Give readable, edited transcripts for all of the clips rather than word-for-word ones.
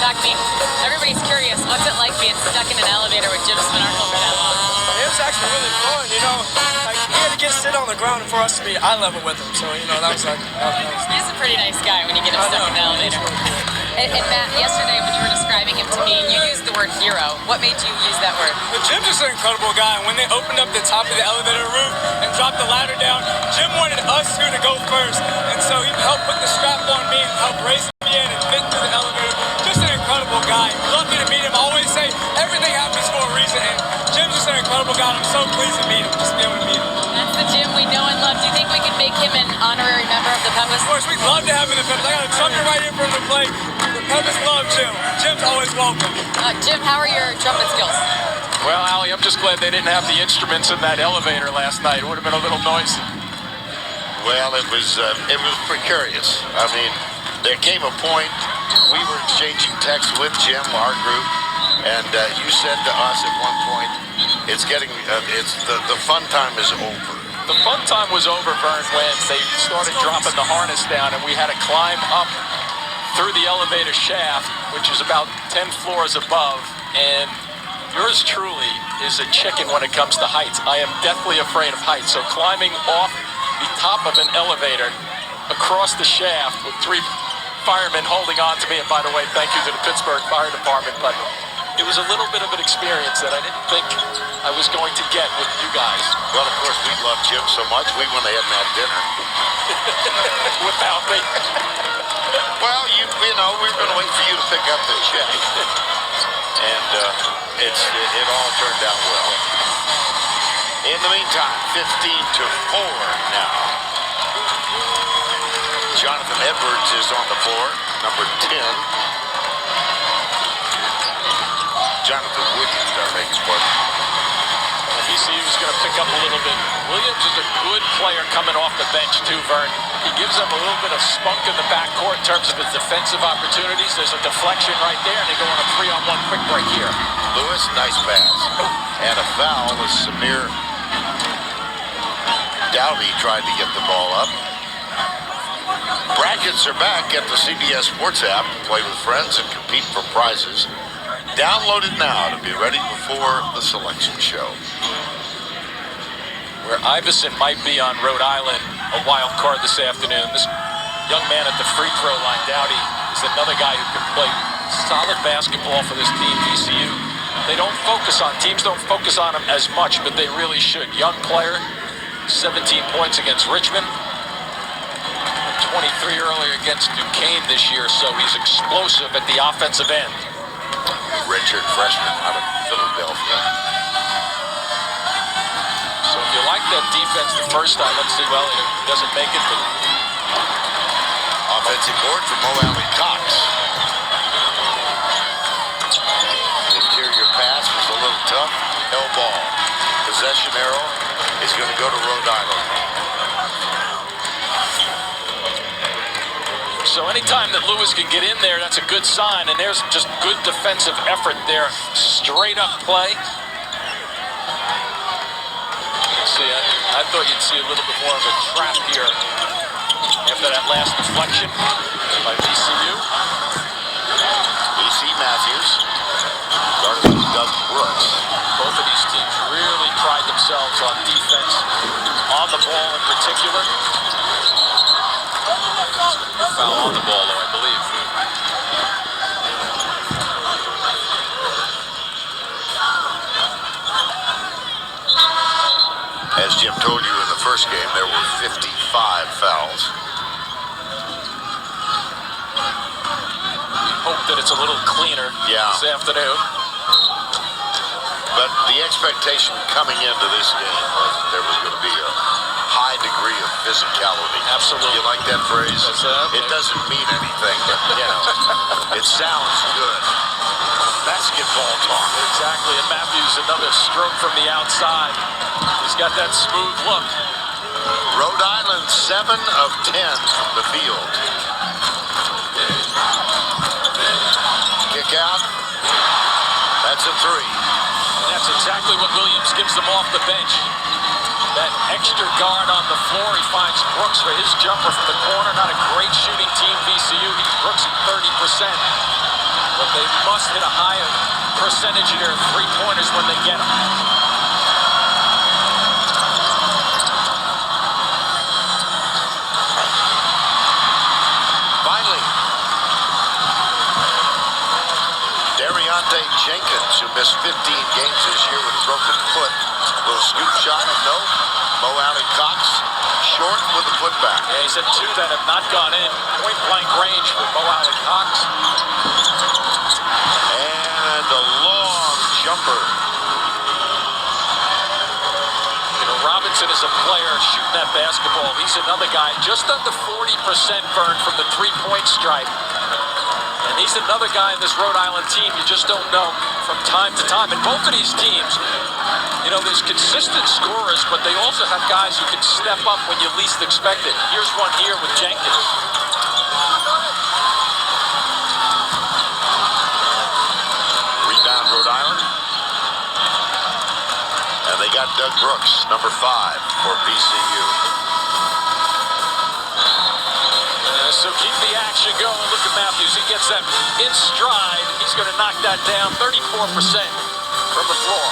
Talk to me. Everybody's curious. What's it like being stuck in an elevator with Jim Spanarkel for that long? It was actually really fun, you know. Like, he had to get sit on the ground for us to be eye level with him. So, you know, that was nice. He's a pretty nice guy when you get him stuck in an elevator. And Matt, yesterday when you were describing him to me, you used the word hero. What made you use that word? Well, Jim's just an incredible guy. And when they opened up the top of the elevator roof and dropped the ladder down, Jim wanted us two to go first. And so he helped put the strap on me and helped race me in and fit through the elevator. Just an incredible guy. Lucky to meet him. I always say everything happens for a reason. And Jim's just an incredible guy. I'm so pleased to meet him, just to be able to meet him. That's the Jim we know and love. Do you think we could make him an honorary member of the Peppers? Of course, we'd love to have him in the Peppers. I got a trumpet right here from the plate. The Peppers love Jim. Jim's always welcome. Jim, how are your trumpet skills? Well, Allie, I'm just glad they didn't have the instruments in that elevator last night. It would have been a little noisy. Well, it was precarious. I mean, there came a point we were exchanging texts with Jim, our group, and you said to us at one point, the fun time is over. The fun time was over, Vern, when they started dropping the harness down and we had to climb up through the elevator shaft, which is about 10 floors above, and yours truly is a chicken when it comes to heights. I am deathly afraid of heights, so climbing off the top of an elevator across the shaft with 3 firemen holding on to me, and by the way, thank you to the Pittsburgh Fire Department, but it was a little bit of an experience that I didn't think I was going to get with you guys. Well, of course, we love Jim so much, we went ahead and had dinner. Without me. Well, you know, we were going to wait for you to pick up the check. And it all turned out well. In the meantime, 15-4 now. Jonathan Edwards is on the floor, number 10. Jonathan Williams, our next player. VCU is going to pick up a little bit. Williams is a good player coming off the bench too, Vern. He gives them a little bit of spunk in the backcourt in terms of his defensive opportunities. There's a deflection right there, and they go on a 3-on-1 quick break here. Lewis, nice pass. And a foul as Samir Dowdy tried to get the ball up. Brackets are back at the CBS Sports app. Play with friends and compete for prizes. Download it now to be ready before the selection show. Where Iverson might be on Rhode Island, a wild card this afternoon. This young man at the free throw line, Dowdy, is another guy who can play solid basketball for this team, VCU. Teams don't focus on him as much, but they really should. Young player, 17 points against Richmond. 23 earlier against Duquesne this year, so he's explosive at the offensive end. Richard, freshman out of Philadelphia. So if you like that defense the first time, let's see, well, he doesn't make it, but... Offensive board for Mo Alley Cox. Interior pass was a little tough. Hell ball. Possession arrow is going to go to Rhode Island. So anytime that Lewis can get in there, that's a good sign. And there's just good defensive effort there. Straight up play. See, I thought you'd see a little bit more of a trap here after that last deflection by VCU. VC Matthews. Guarded by Doug Brooks. Both of these teams really pride themselves on defense, on the ball in particular. Foul on the ball, though, I believe. As Jim told you in the first game, there were 55 fouls. Hope that it's a little cleaner this afternoon. But the expectation coming into this game was that there was going to be a high degree of physicality. Absolutely. You like that phrase? It doesn't mean anything, but, you know, it sounds good. Basketball talk. Exactly, and Matthews, another stroke from the outside. He's got that smooth look. Rhode Island, 7 of 10 from the field. Kick out. That's a 3. And that's exactly what Williams gives them off the bench. That extra guard on the floor. He finds Brooks for his jumper from the corner. Not a great shooting team, VCU. He's Brooks at 30%. But they must hit a higher percentage of their three-pointers when they get them. Finally, De'Riante Jenkins, who missed 15 games this year with a broken foot. Little scoop shot, no. Mo Alley Cox, short with a putback. Yeah, he's had two that have not gone in. Point-blank range for Mo Alley Cox. And a long jumper. You know, Robinson is a player shooting that basketball. He's another guy just under 40% Vern from the three-point stripe. And he's another guy in this Rhode Island team you just don't know from time to time. And both of these teams, you know, there's consistent scorers, but they also have guys who can step up when you least expect it. Here's one here with Jenkins. Rebound Rhode Island. And they got Doug Brooks, number 5 for VCU. So keep the action going. Look at Matthews. He gets that in stride. He's going to knock that down. 34% from the floor.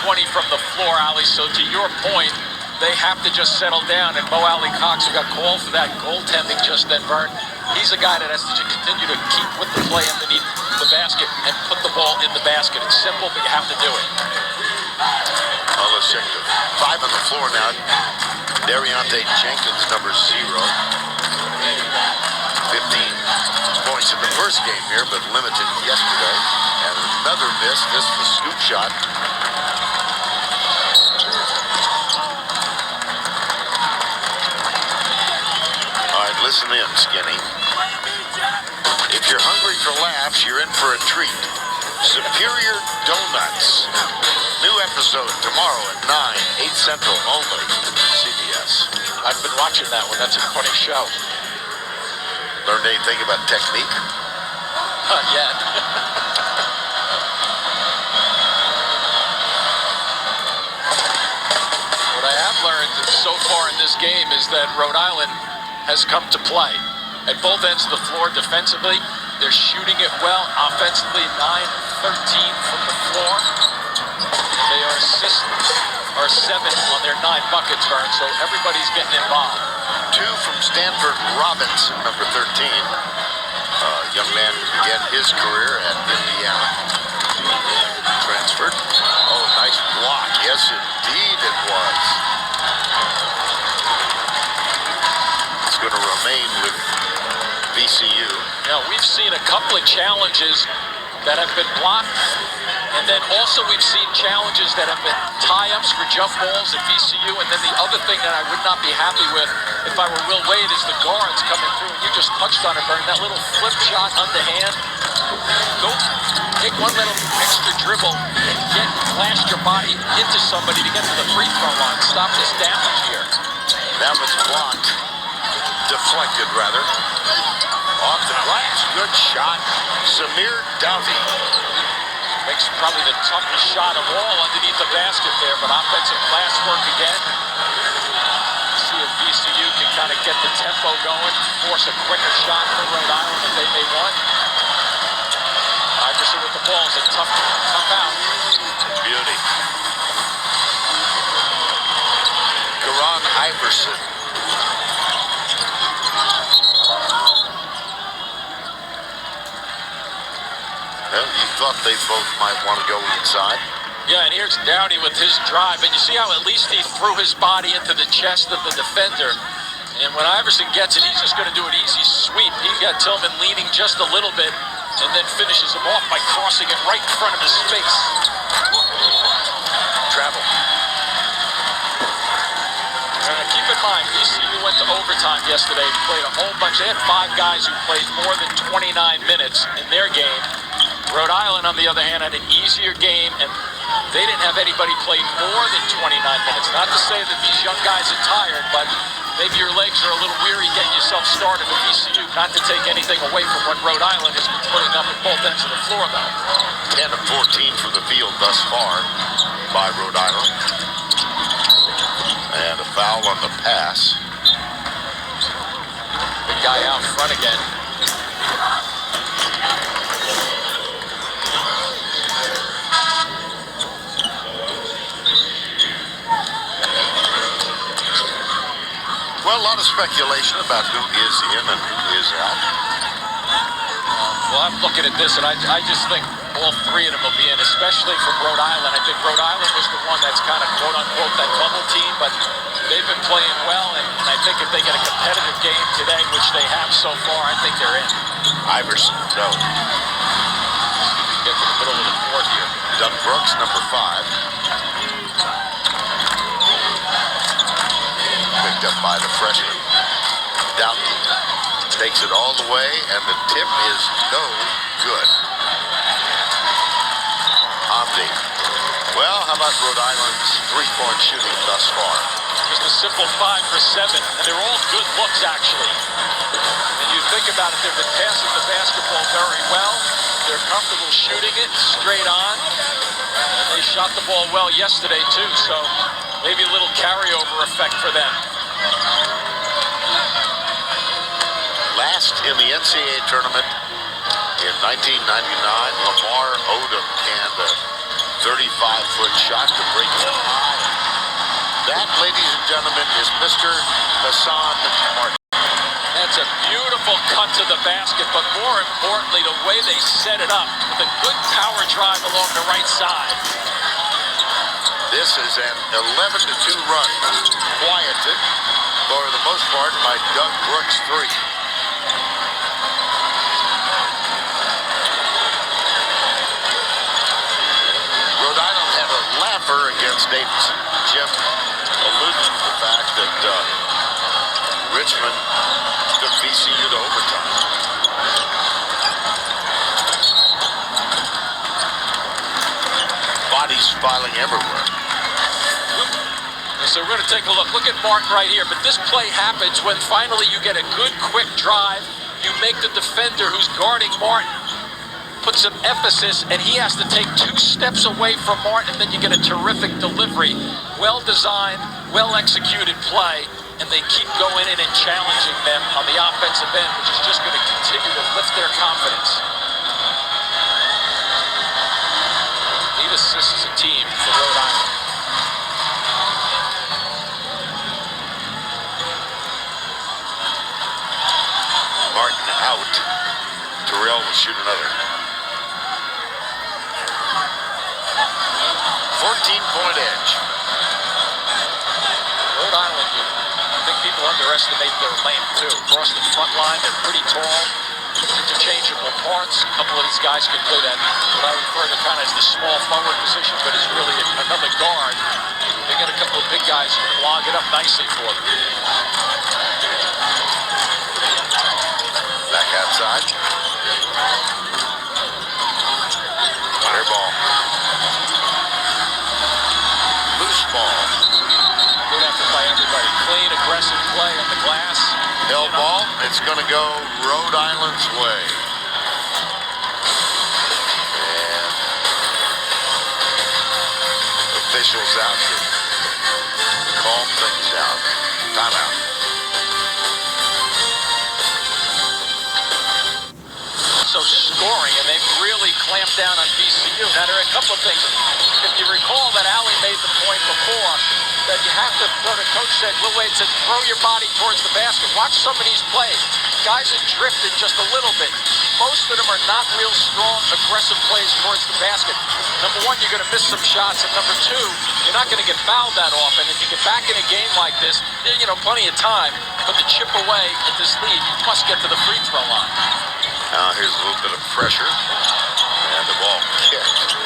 20 from the floor, Ali. So to your point, they have to just settle down. And Mo Alley Cox, who got called for that goaltending just then, Vern, he's a guy that has to continue to keep with the play underneath the basket and put the ball in the basket. It's simple, but you have to do it. Well, let's check the 5 on the floor now. De'Riante Jenkins, number 0. 15 points in the first game here, but limited yesterday. And another miss. This is the scoop shot. All right, listen in, Skinny. If you're hungry for laughs, you're in for a treat. Superior Donuts. New episode tomorrow at 9, 8 Central only. CBS. I've been watching that one. That's a funny show. Learned anything about technique? Not yet. What I have learned so far in this game is that Rhode Island has come to play. At both ends of the floor defensively, they're shooting it well. Offensively, 9-13 from the floor. They are assists are 7 on their 9 buckets, Vern, so everybody's getting involved. 2 from Stanford Robinson, number 13. Young man began his career at Indiana. Transferred. Oh, nice block. Yes, indeed it was. It's going to remain with VCU. Now, we've seen a couple of challenges that have been blocked, and then also we've seen challenges that have been tie-ups for jump balls at VCU, and then the other thing that I would not be happy with if I were Will Wade is the guards coming through, and you just touched on it, Vern, that little flip shot underhand. Go take one little extra dribble and blast your body into somebody to get to the free throw line. Stop this damage here. That was blocked. Deflected, rather. Off the glass. Good shot. Samir Dowdy. Makes probably the toughest shot of all underneath the basket there, but offensive glass work again. See if VCU can kind of get the tempo going, force a quicker shot for Rhode Island if they may want. Iverson with the ball is a tough out. Beauty. Garon Iverson. Well, you thought they both might want to go inside. Yeah, and here's Dowdy with his drive. And you see how at least he threw his body into the chest of the defender. And when Iverson gets it, he's just going to do an easy sweep. He got Tillman leaning just a little bit and then finishes him off by crossing it right in front of his face. Travel. Keep in mind, VCU went to overtime yesterday, played a whole bunch. They had 5 guys who played more than 29 minutes in their game. Rhode Island, on the other hand, had an easier game, and they didn't have anybody play more than 29 minutes. Not to say that these young guys are tired, but maybe your legs are a little weary getting yourself started with VCU. Not to take anything away from what Rhode Island has been putting up at both ends of the floor, though. 10 of 14 from the field thus far by Rhode Island. And a foul on the pass. Big guy out front again. lot of speculation about who is in and who is out. Well, I'm looking at this, and I just think all three of them will be in, especially from Rhode Island. I think Rhode Island was the one that's kind of quote-unquote that bubble team, but they've been playing well, and I think if they get a competitive game today, which they have so far, I think they're in. Iverson, no. Get to the middle of the fourth here. Doug Brooks, number 5. Picked up by the freshman. Doughton takes it all the way, and the tip is no good. Hamdi. Well, how about Rhode Island's three-point shooting thus far? Just a simple 5 for 7, and they're all good looks, actually. And you think about it, they've been passing the basketball very well. They're comfortable shooting it straight on. And they shot the ball well yesterday, too, so maybe a little carryover effect for them. Last in the NCAA tournament in 1999, Lamar Odom canned a 35-foot shot to break the tie. That, ladies and gentlemen, is Mr. Hassan Martin. That's a beautiful cut to the basket, but more importantly, the way they set it up with a good power drive along the right side. This is an 11-2 run, quieted for the most part by Doug Brooks' 3. Rhode Island had a laugher against Davidson. Jim alluded to the fact that Richmond took VCU to overtime. Bodies filing everywhere. So we're going to take a look. Look at Martin right here. But this play happens when finally you get a good, quick drive. You make the defender who's guarding Martin put some emphasis, and he has to take 2 steps away from Martin, and then you get a terrific delivery. Well-designed, well-executed play, and they keep going in and challenging them on the offensive end, which is just going to continue to lift their confidence. Lead assists a team for Rhode Island. Martin out. Terrell will shoot another. 14-point edge. Rhode Island, I think people underestimate their length too. Across the front line, they're pretty tall, interchangeable parts. A couple of these guys can play that, what I refer to kind of as the small forward position, but it's really another guard. They got a couple of big guys who can log it up nicely for them. Back outside. Air ball. Loose ball. Good effort by everybody. Clean, aggressive play on the glass. Hill ball. It's going to go Rhode Island's way. And officials out to calm things down. Timeout. So scoring, and they've really clamped down on VCU. Now, there are a couple of things. If you recall that Allie made the point before that you have to, the coach said, Will Wade said, throw your body towards the basket. Watch some of these plays. Guys are drifting just a little bit. Most of them are not real strong, aggressive plays towards the basket. Number one, you're going to miss some shots, and number two, you're not going to get fouled that often. If you get back in a game like this, plenty of time, but to chip away at this lead, you must get to the free throw line. Now here's a little bit of pressure, and the ball kicked.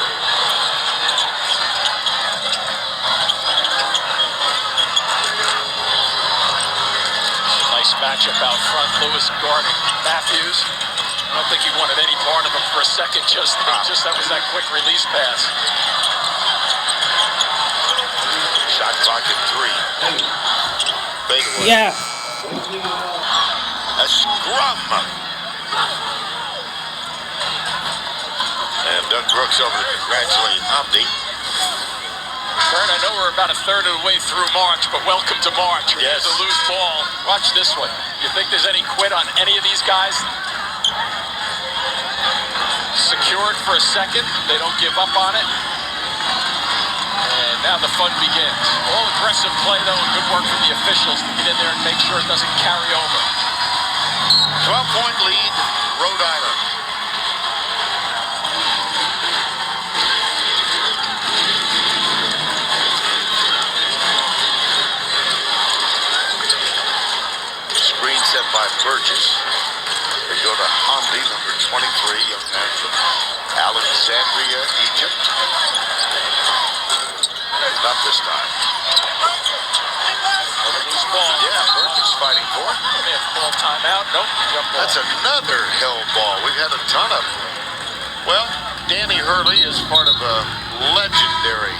Nice matchup out front. Lewis guarding Matthews. I don't think he wanted any part of him for a second. Just that was that quick release pass. Shot clock at 3. Fadeaway. Yeah. A scrum. And Doug Brooks over to congratulate Hamdi. Vern, I know we're about a third of the way through March, but welcome to March. Yes. Here's a loose ball. Watch this one. You think there's any quit on any of these guys? Secured for a second. They don't give up on it. And Now the fun begins. All aggressive play, though, and good work from the officials to get in there and make sure it doesn't carry over. 12-point lead, Rhode Island. Screen set by Burgess. They go to Hamdi, number 23, young man from Alexandria, Egypt. Not this time. Loose ball. Yeah, Burgess fighting for it. May have called timeout. Nope. Jump ball. That's another hell ball. We've had a ton of them. Well, Danny Hurley is part of a legendary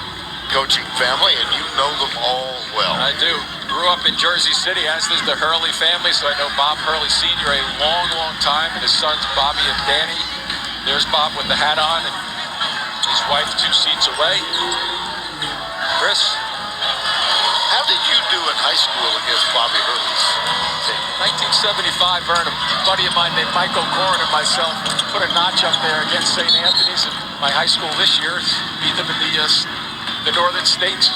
coaching family, and you know them all well. I do. Grew up in Jersey City, as does the Hurley family, so I know Bob Hurley Sr. a long, long time, and his sons Bobby and Danny. There's Bob with the hat on, and his wife 2 seats away. Chris? How did you do in high school against Bobby Hurley's team? 1975, Vern, a buddy of mine named Michael Corin and myself put a notch up there against St. Anthony's in my high school this year. Beat them in the northern states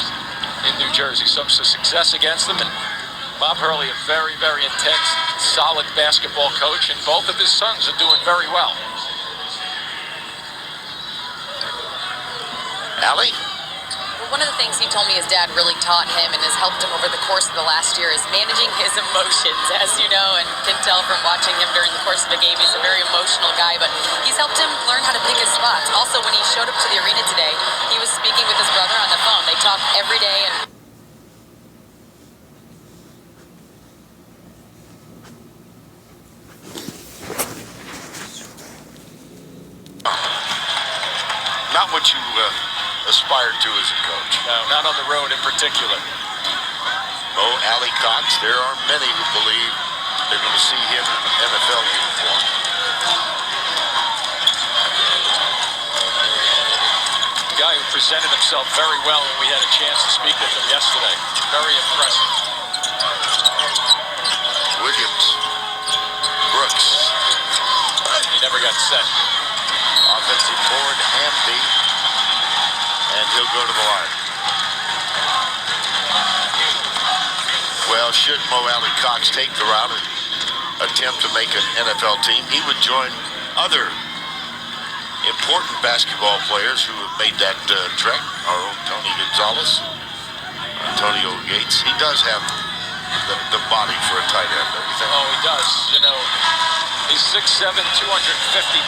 in New Jersey. Some success against them. And Bob Hurley, a very, very intense, solid basketball coach, and both of his sons are doing very well. Allie? One of the things he told me his dad really taught him and has helped him over the course of the last year is managing his emotions. As you know and can tell from watching him during the course of the game, he's a very emotional guy, but he's helped him learn how to pick his spots. Also, when he showed up to the arena today, he was speaking with his brother on the phone. They talk every day and Not what you aspired to as a coach. No, not on the road in particular. Oh, Allie Cox, there are many who believe they're going to see him in an NFL uniform. A guy who presented himself very well when we had a chance to speak with him yesterday. Very impressive. Williams. Brooks. He never got set. Offensive board, Hamdi. And he'll go to the line. Well, should Mo Alley Cox take the route and attempt to make an NFL team, he would join other important basketball players who have made that trek. Our own Tony Gonzalez, Antonio Gates. He does have the body for a tight end, don't you think? Oh, he does. You know, he's 6'7", 250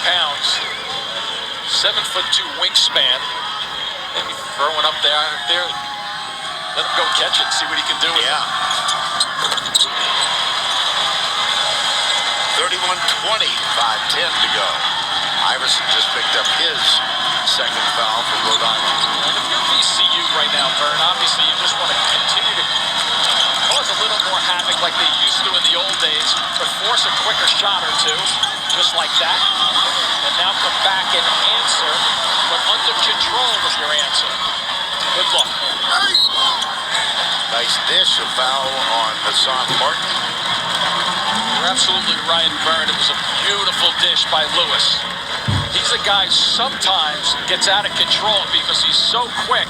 pounds, 7'2" wingspan. Maybe throwing up there. Let him go catch it, see what he can do with it. 31-20, 5:10 to go. Iverson just picked up his second foul for Rhode Island. And if you're VCU right now, Vern, obviously you just want to continue to cause a little more havoc like they used to in the old days, but force a quicker shot or two, just like that. And now come back and answer, but under control with your answer. Good luck. Nice dish, a foul on Hassan Martin. You're absolutely right, Vern. It was a beautiful dish by Lewis. He's a guy sometimes gets out of control because he's so quick.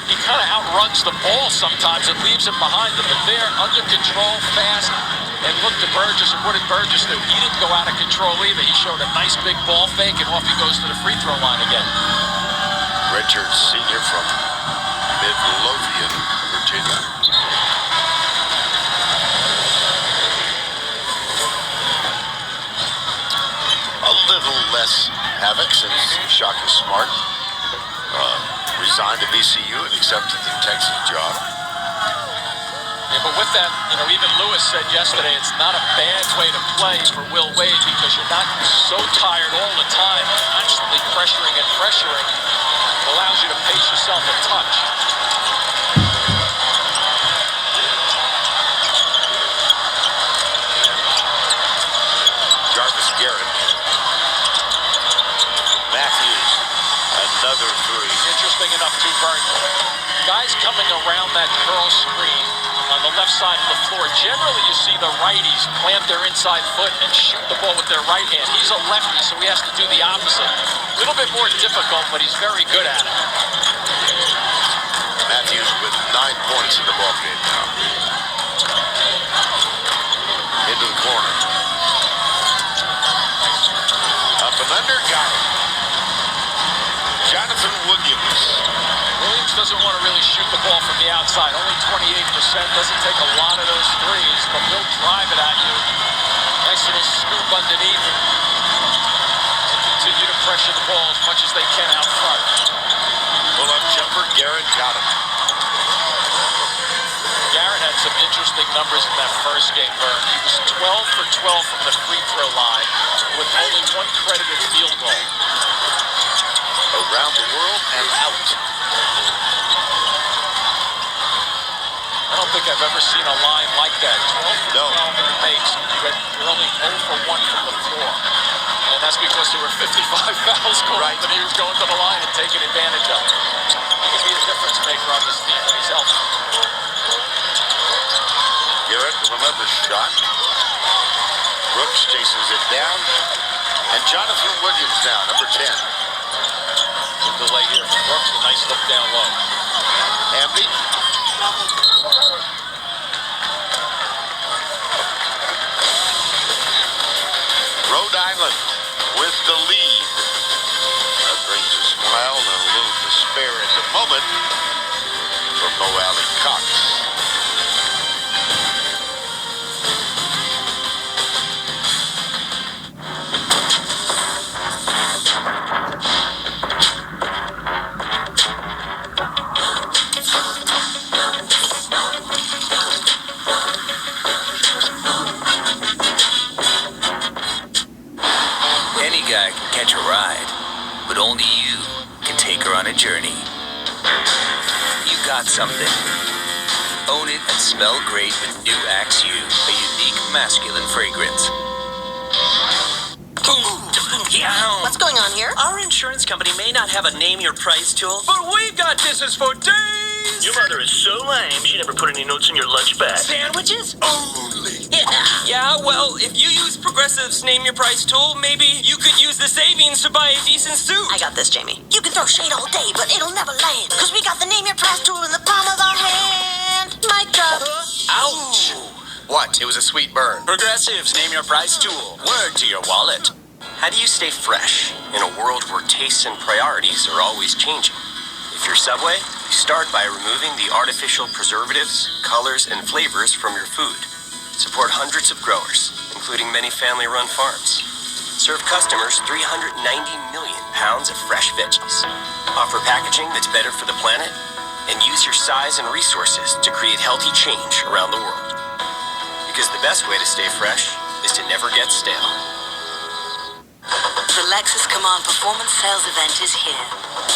He kind of outruns the ball sometimes and leaves it behind him. But there, under control, fast, and look to Burgess. And what did Burgess do? He didn't go out of control either. He showed a nice big ball fake, and off he goes to the free throw line again. Richards, senior from Midlothian, Virginia. A little less havoc since Shaka Smart resigned to VCU and accepted the Texas job. Yeah, but with that, you know, even Lewis said yesterday it's not a bad way to play for Will Wade because you're not so tired all the time, constantly pressuring and pressuring. It allows you to pace yourself a touch. Jarvis Garrett. Matthews, another three. Interesting enough, too, Vern. Guys coming around that curl screen on the left side of the floor, generally you see the righties plant their inside foot and shoot the ball with their right hand. He's a lefty, so he has to do the opposite. A little bit more difficult, but he's very good at it. Matthews with 9 points in the ballgame now. Into the corner. Up and under, got it. Jonathan Williams. Williams doesn't want to really shoot the ball from the outside. Only 28%. Doesn't take a lot of those threes, but he'll drive it at you. Nice little scoop underneath. And continue to pressure the ball as much as they can out front. Pull-up jumper, Garrett got it. Garrett had some interesting numbers in that first game, Vern. He was 12 for 12 from the free throw line with only 1 credited field goal. Around the world and out. I don't think I've ever seen a line like that. 12 for 12 and it makes. You're only 0 for 1 from the floor. And that's because there were 55 fouls called, right, and he was going to the line and taking advantage of it. He could be a difference maker on this team when he's healthy. Garrett with another shot. Brooks chases it down. And Jonathan Williams now, number 10. Good delay here from Brooks. A nice look down low. Hamby. Rhode Island with the lead. That brings a smile and a little despair at the moment from Mo Alley Cox. But only you can take her on a journey. You got something. Own it and smell great with new Axe U, a unique masculine fragrance. What's going on here? Our insurance company may not have a name your price tool, but we've got this is for days. Your mother is so lame, she never put any notes in your lunch bag. Sandwiches? Only. Yeah, well, if you use Progressive's Name Your Price tool, maybe you could use the savings to buy a decent suit. I got this, Jamie. You can throw shade all day, but it'll never land. Because we got the Name Your Price tool in the palm of our hand. Mic drop. Ouch! What? It was a sweet burn. Progressive's Name Your Price tool. Word to your wallet. How do you stay fresh in a world where tastes and priorities are always changing? If you're Subway, you start by removing the artificial preservatives, colors, and flavors from your food. Support hundreds of growers, including many family-run farms. Serve customers 390 million pounds of fresh veggies. Offer packaging that's better for the planet, and use your size and resources to create healthy change around the world. Because the best way to stay fresh is to never get stale. The Lexus Command Performance Sales Event is here,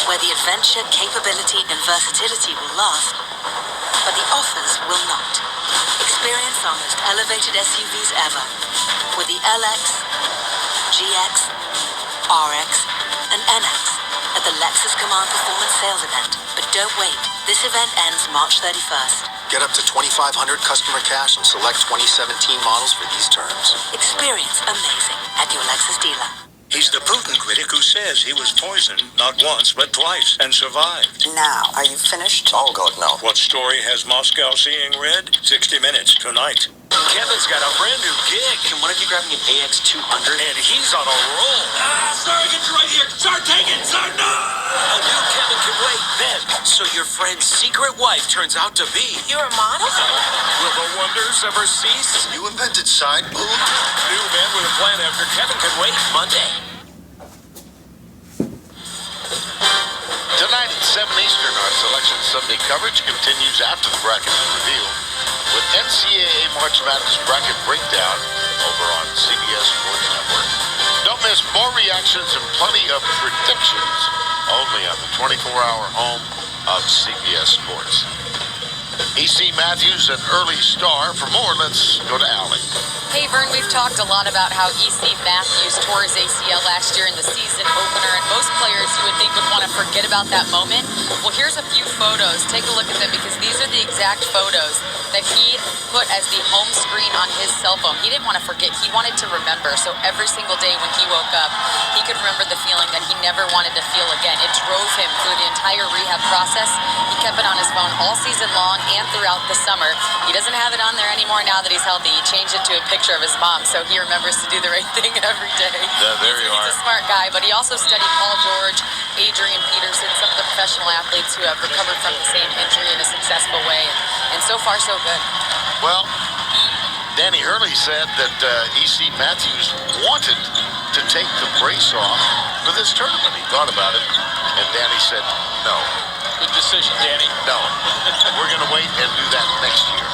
where the adventure, capability, and versatility will last, but the offers will not. Experience our most elevated SUVs ever, with the LX, GX, RX, and NX at the Lexus Command Performance Sales Event. But don't wait, this event ends March 31st. Get up to $2,500 customer cash on select 2017 models for these terms. Experience amazing at your Lexus dealer. He's the Putin critic who says he was poisoned not once but twice and survived. Now, are you finished? Oh, God, no. What story has Moscow seeing red? 60 Minutes tonight. Kevin's got a brand new gig. Why don't you grab me an AX200? And he's on a roll. Sergeant's right here. Start taking, sir, no! I knew Kevin could wait then. So your friend's secret wife turns out to be... You're a model? Will the wonders ever cease? You invented side boob? New man with a plan after Kevin could wait. Monday. Tonight at 7 Eastern, our Selection Sunday coverage continues after the bracket is revealed with NCAA March Madness bracket breakdown over on CBS Sports Network. Don't miss more reactions and plenty of predictions only on the 24-hour home of CBS Sports. E.C. Matthews, an early star. For more, let's go to Allie. Hey, Vern, we've talked a lot about how E.C. Matthews tore his ACL last year in the season opener, and most players you would think would want to forget about that moment. Well, here's a few photos. Take a look at them, because these are the exact photos that he put as the home screen on his cell phone. He didn't want to forget. He wanted to remember. So every single day when he woke up, he could remember the feeling that he never wanted to feel again. It drove him through the entire rehab process. He kept it on his phone all season long and throughout the summer. He doesn't have it on there anymore now that he's healthy. He changed it to a picture of his mom, so he remembers to do the right thing every day. Yeah, there you are. He's a smart guy, but he also studied Paul George, Adrian Peterson, some of the professional athletes who have recovered from the same injury in a successful way, and so far so good. Well, Danny Hurley said that E.C. Matthews wanted to take the brace off for this tournament. He thought about it, and Danny said no. Good decision, Danny. No. We're going to wait and do that next year.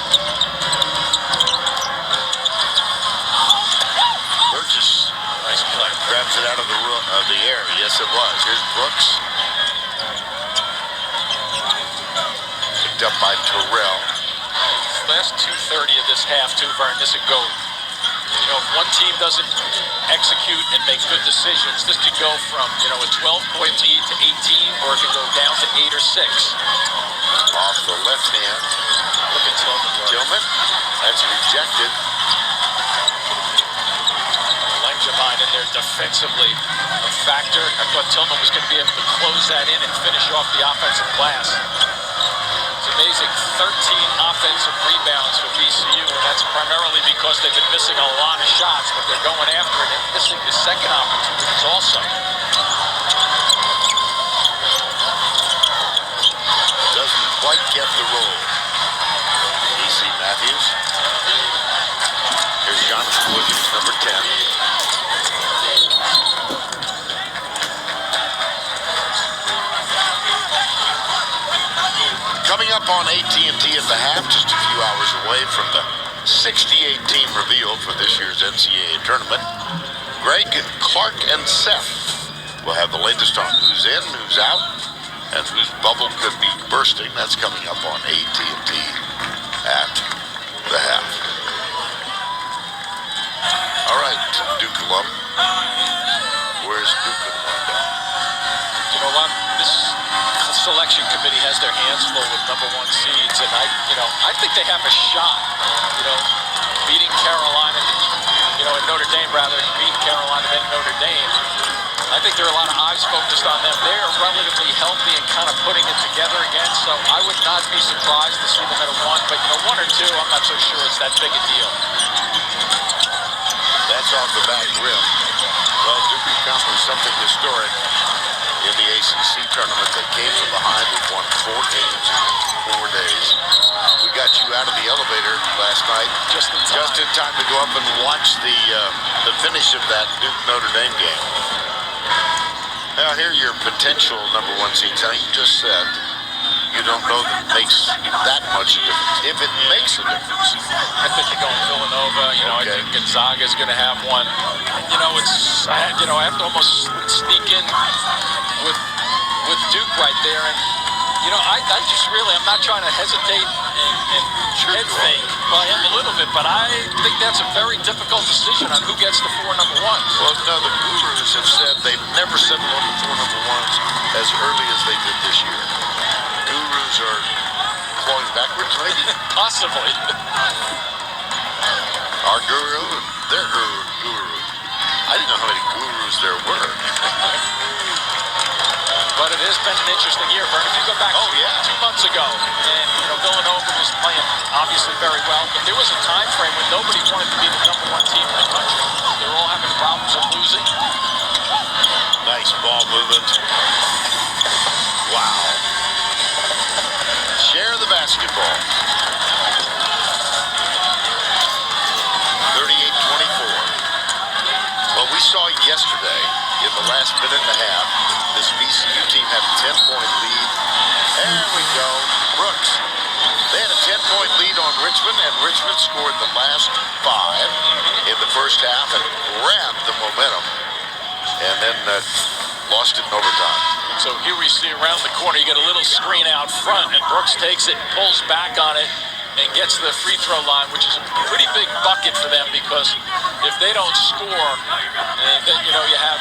Burgess Nice play. grabs it out of the air. Yes, it was. Here's Brooks. Picked up by Terrell. Last 2:30 of this half, too, Vern, this would go. You know, if one team doesn't execute and make good decisions, this could go from, you know, a 12-point lead to 18, or it could go down to 8 or 6. Off the left hand. Look at Tillman. Tillman. That's rejected. Langevin in there defensively, a factor. I thought Tillman was going to be able to close that in and finish off the offensive glass. It's amazing, 13 offensive rebounds for VCU, and that's primarily because they've been missing a lot of shots, but they're going after it and missing the second opportunities also. Doesn't quite get the roll. E.C. Matthews. Here's Jonathan Williams, number 10. Coming up on AT&T at the half, just a few hours away from the 68 team reveal for this year's NCAA tournament, Greg and Clark and Seth will have the latest on who's in, who's out, and whose bubble could be bursting. That's coming up on AT&T at the half. All right, Duke alum. Where's Duke in Rhode? You know what? This selection committee has their hands full with #1 seeds, and I think they have a shot. Beating Carolina, and Notre Dame beating Carolina then Notre Dame. I think there are a lot of eyes focused on them. They're relatively healthy and kind of putting it together again, so I would not be surprised to see them at a 1. But 1 or 2, I'm not so sure it's that big a deal. That's off the back rim. Well, Duke accomplished something historic in the ACC tournament. They came from behind and won 4 games in 4 days. We got you out of the elevator last night just in time to go up and watch the finish of that Duke Notre Dame game. Now here are your potential #1 seeds. Now you just said you don't know that it makes that much difference. If it makes a difference, I think you're going Villanova. I think Gonzaga's going to have one. I have to almost sneak in with Duke right there, and I just really, I'm not trying to hesitate and head fake, but I am a little bit. But I think that's a very difficult decision on who gets the 4 #1s. Well, no, the gurus have said they've never settled on the 4 #1s as early as they did this year. Gurus are falling backwards, maybe? Possibly. Our guru and their guru. I didn't know how many gurus there were. But it has been an interesting year, Vern. If you go back 2 months ago, and Villanova was playing obviously very well, but there was a time frame when nobody wanted to be the #1 team in the country. They were all having problems with losing. Nice ball movement. Wow. Share the basketball. 38-24. Well, we saw yesterday, in the last minute and a half, this VCU team had a 10-point lead. There we go. Brooks. They had a 10-point lead on Richmond, and Richmond scored the last 5 in the first half and grabbed the momentum, and then lost it in overtime. So here we see around the corner, you get a little screen out front, and Brooks takes it, pulls back on it, and gets to the free throw line, which is a pretty big bucket for them, because if they don't score, then you have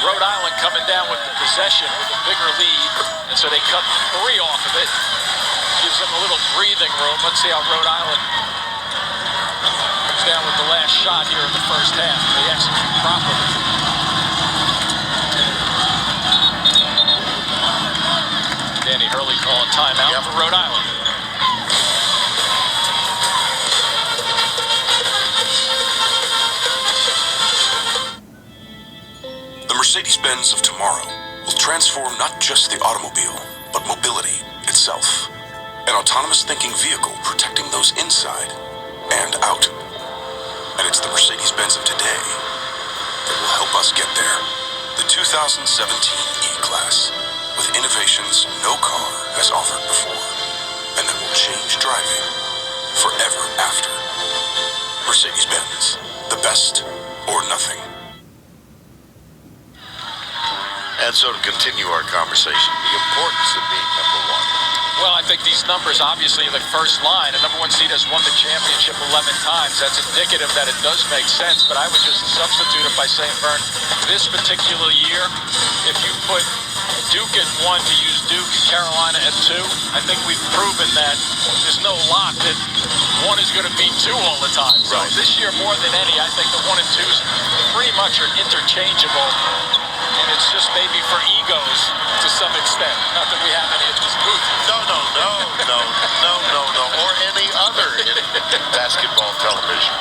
Rhode Island coming down with the possession with a bigger lead, and so they cut 3 off of it. Gives them a little breathing room. Let's see how Rhode Island comes down with the last shot here in the first half. They execute properly. Rhode Island. The Mercedes-Benz of tomorrow will transform not just the automobile, but mobility itself. An autonomous thinking vehicle protecting those inside and out. And it's the Mercedes-Benz of today that will help us get there. The 2017 E-Class, with innovations no car has offered before, and that will change driving forever after. Mercedes-Benz, the best or nothing. And so to continue our conversation, the importance of being number one. Well, I think these numbers, obviously, the first line, a number one seed has won the championship 11 times. That's indicative that it does make sense, but I would just substitute it by saying, Vern, this particular year, if you put Duke at 1 to use Duke, Carolina at 2, I think we've proven that there's no lock that 1 is going to beat 2 all the time. So this year, more than any, I think the 1 and 2s pretty much are interchangeable. And it's just maybe for egos to some extent. Not that we have any at this booth. No, or any other in basketball television.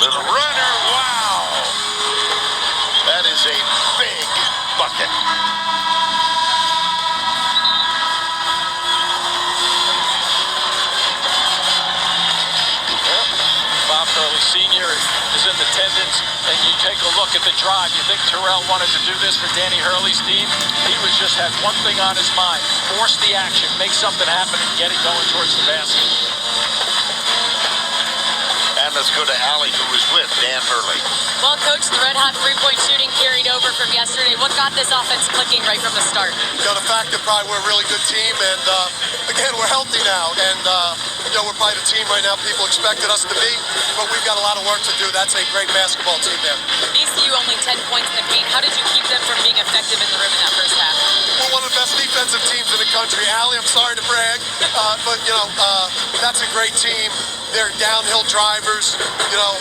Little runner, wow! That is a big bucket. Bob Hurley Sr. is in attendance, and you take a look at the drive. You think Terrell wanted to do this for Danny Hurley's team? He was just had one thing on his mind: force the action, make something happen, and get it going towards the basket. And let's go to Allie, who was with Dan Hurley. Well, Coach, the red-hot three-point shooting carried over from yesterday. What got this offense clicking right from the start? You know, the fact that probably we're a really good team, and again, we're healthy now, and you know, we're probably the team right now people expected us to be, but we've got a lot of work to do. That's a great basketball team there. VCU only 10 points in the paint. How did you keep them from being effective in the rim in that first half? We're one of the best defensive teams in the country. Allie, I'm sorry to brag, but you know, that's a great team. They're downhill drivers. You know,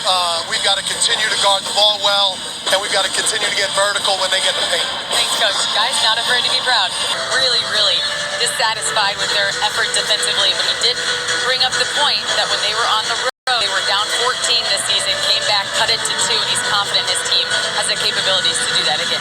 we've got to continue to guard the ball well, and we've got to continue to get vertical when they get the paint. Thanks, Coach. Guys, not afraid to be proud. Really dissatisfied with their effort defensively, but he did bring up the point that when they were on the road, they were down 14 this season, came back, cut it to 2, and he's confident his team has the capabilities to do that again.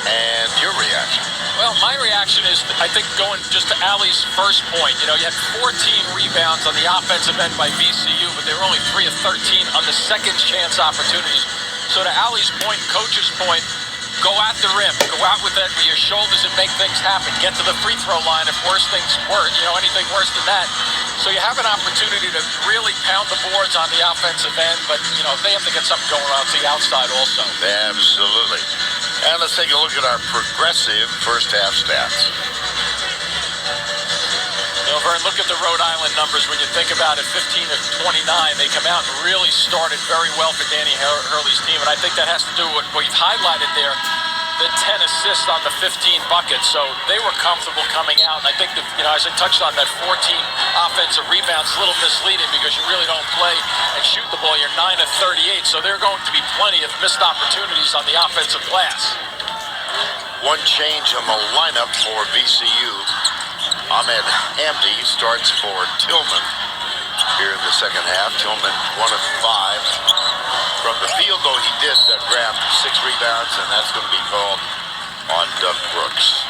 And your reaction? Well, my reaction is, I think, going just to Allie's first point. You know, you had 14 rebounds on the offensive end by VCU, but they were only 3 of 13 on the second chance opportunities. So to Allie's point, Coach's point, go at the rim, go out with that with your shoulders and make things happen. Get to the free throw line if worse things were, you know, anything worse than that. So you have an opportunity to really pound the boards on the offensive end, but, you know, they have to get something going around to the outside also. Absolutely. And let's take a look at our progressive first half stats. You know, Vern, look at the Rhode Island numbers. When you think about it, 15 of 29, they come out and really started very well for Danny Hurley's team. And I think that has to do with what you've highlighted there, the 10 assists on the 15 buckets. So they were comfortable coming out. And I think that, you know, as I touched on, that 14 offensive rebounds is a little misleading because you really don't play and shoot the ball. You're 9 of 38. So there are going to be plenty of missed opportunities on the offensive glass. One change on the lineup for VCU. Ahmed Hamdi starts for Tillman here in the second half. Tillman 1 of 5 from the field, though he did grab 6 rebounds, and that's going to be called on Doug Brooks.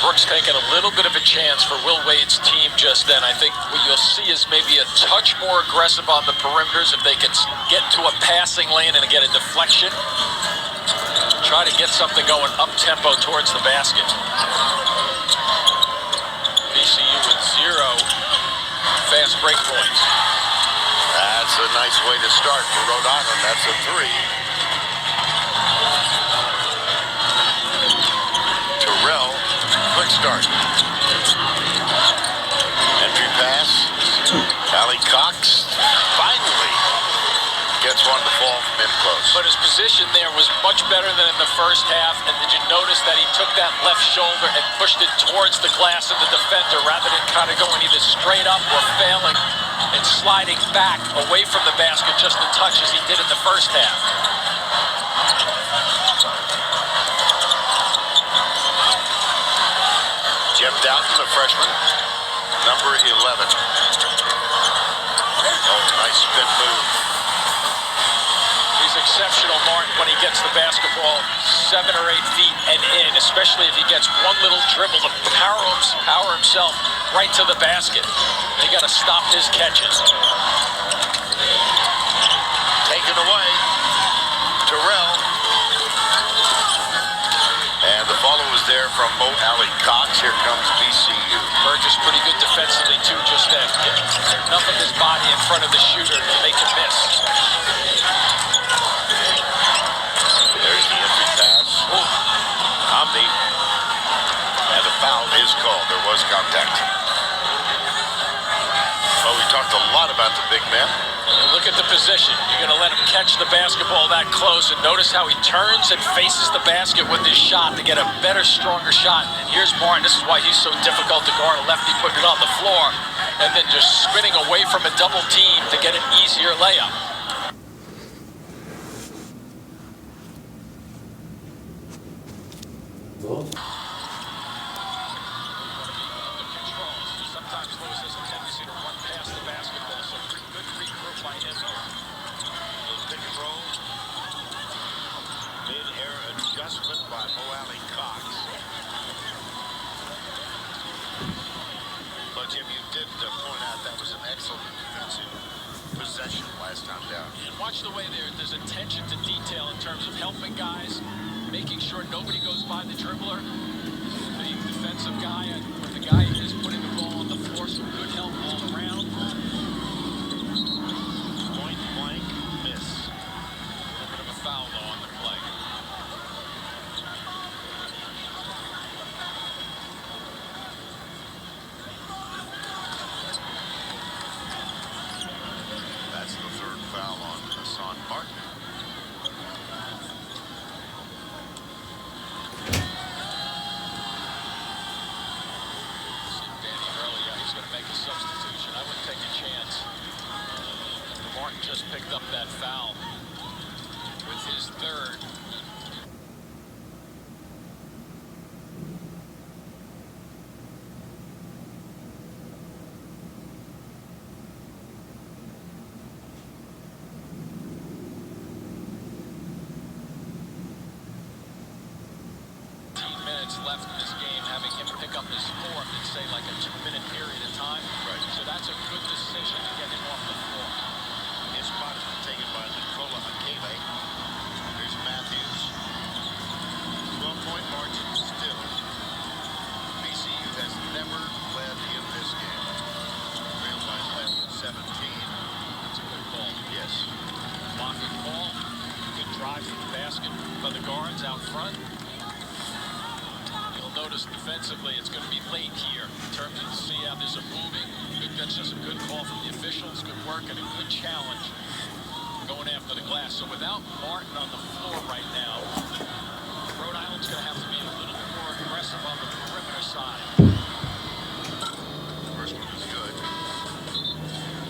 Brooks taking a little bit of a chance for Will Wade's team just then. I think what you'll see is maybe a touch more aggressive on the perimeters if they can get to a passing lane and get a deflection. Try to get something going up-tempo towards the basket. VCU with 0 fast break points. That's a nice way to start for Rhode Island. That's a 3. Terrell, quick start. Entry pass. Allie Cox finally gets one to fall from in close. But his position there was much better than in the first half. And did you notice that he took that left shoulder and pushed it towards the glass of the defender rather than kind of going either straight up or failing and sliding back away from the basket just a touch as he did in the first half. freshman, number 11. Oh, nice spin move. He's exceptional, Martin, when he gets the basketball 7 or 8 feet and in, especially if he gets one little dribble to power himself right to the basket. They got to stop his catches. Taken away. Terrell. And the follow is there from Mo Alley Cox. Here comes VCU. Burgess pretty good defensively, too, just then. Enough of his body in front of the shooter to make him miss. There's the entry pass. Omni. And the foul is called. There was contact. Well, we talked a lot about the big man. Look at the position. You're going to let him catch the basketball that close, and notice how he turns and faces the basket with his shot to get a better, stronger shot. And here's Martin. This is why he's so difficult to guard. A lefty putting it on the floor and then just spinning away from a double team to get an easier layup. Watch the way there's attention to detail in terms of helping guys, making sure nobody goes by the dribbler. The defensive guy, or the guy who is putting the ball on the floor, some good help all around. Point blank miss. A bit of a foul, though, on the play. That's the third foul on Martin. Danny Hurley, he's going to make a substitution. I wouldn't take a chance. Martin just picked up that foul with his third. Left in this game, having him pick up his fourth in, say, like a 2-minute period of time. Right. So that's a good decision to get him off the floor. His spot is taken by Nicola Akele. Here's Matthews. 12-point margin still. VCU has never led in this game. Trailed by 17. That's a good call. Yes. Blocking ball. Good drive to the basket by the guards out front. Notice defensively it's going to be late here in terms of see how there's a moving. That's just a good call from the officials, good work, and a good challenge going after the glass. So without Martin on the floor right now, Rhode Island's going to have to be a little bit more aggressive on the perimeter side. First one is good.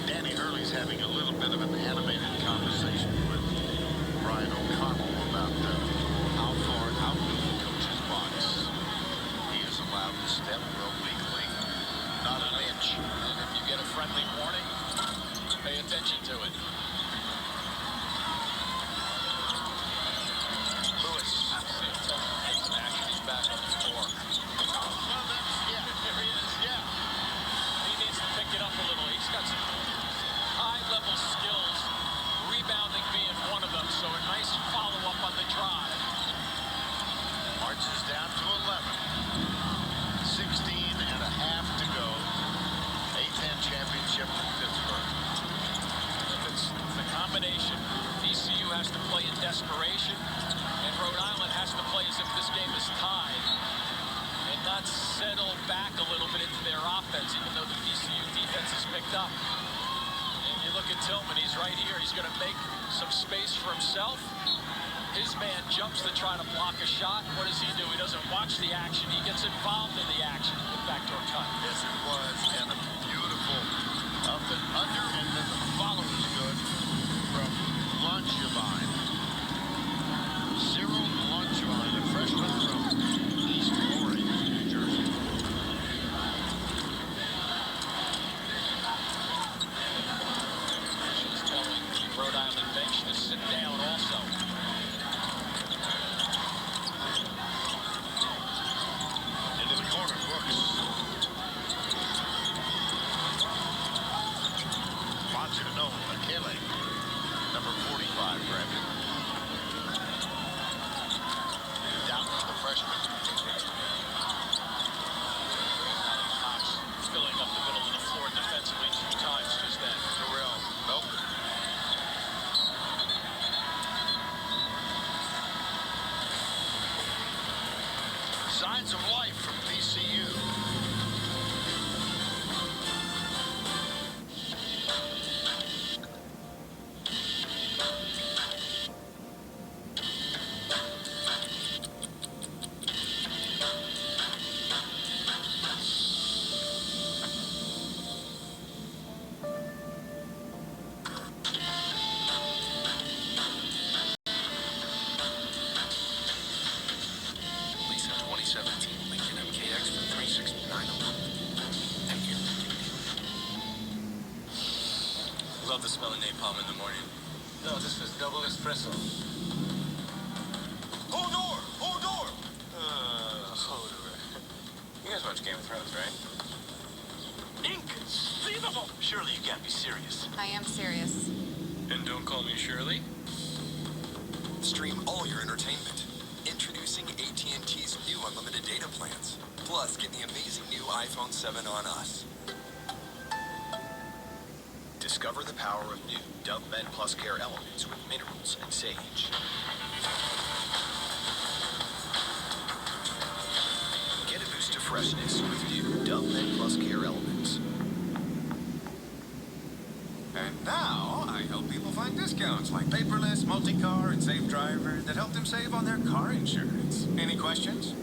Danny Hurley's having a little bit of an animated conversation with Brian O'Connell about how far out of the coach's box allowed to step well legally, not an inch. And if you get a friendly warning, pay attention to it. Lewis. See him take some action. He's back on the floor. Yeah, there he is, yeah. He needs to pick it up a little. He's got some high-level skills, rebounding being one of them, so a nice follow-up on the drive. Marches down to 11. 16 and a half to go. A-10 championship in Pittsburgh. It's the combination. VCU has to play in desperation, and Rhode Island has to play as if this game is tied and not settle back a little bit into their offense, even though the VCU defense is picked up. And you look at Tillman, he's right here. He's going to make some space for himself. His man jumps to try to block a shot. What does he do? He doesn't watch the action. He gets involved in the action. Backdoor cut. Yes, it was. And a beautiful up and under. And then the follow is good from Langevin. Cyril Langevin, a freshman from East Orange, New Jersey. smelling napalm in the morning. No, this is double espresso. Hold door! Hold door! Hold door. You guys watch Game of Thrones, right? Inconceivable! Surely you can't be serious. I am serious. And don't call me Shirley. Stream all your entertainment. Introducing AT&T's new unlimited data plans. Plus, get the amazing new iPhone 7 on us. Discover the power of new Dove Men Plus Care Elements with minerals and sage. Get a boost of freshness with new Dove Men Plus Care Elements. And now, I help people find discounts like paperless, multi-car, and Safe Driver that help them save on their car insurance. Any questions?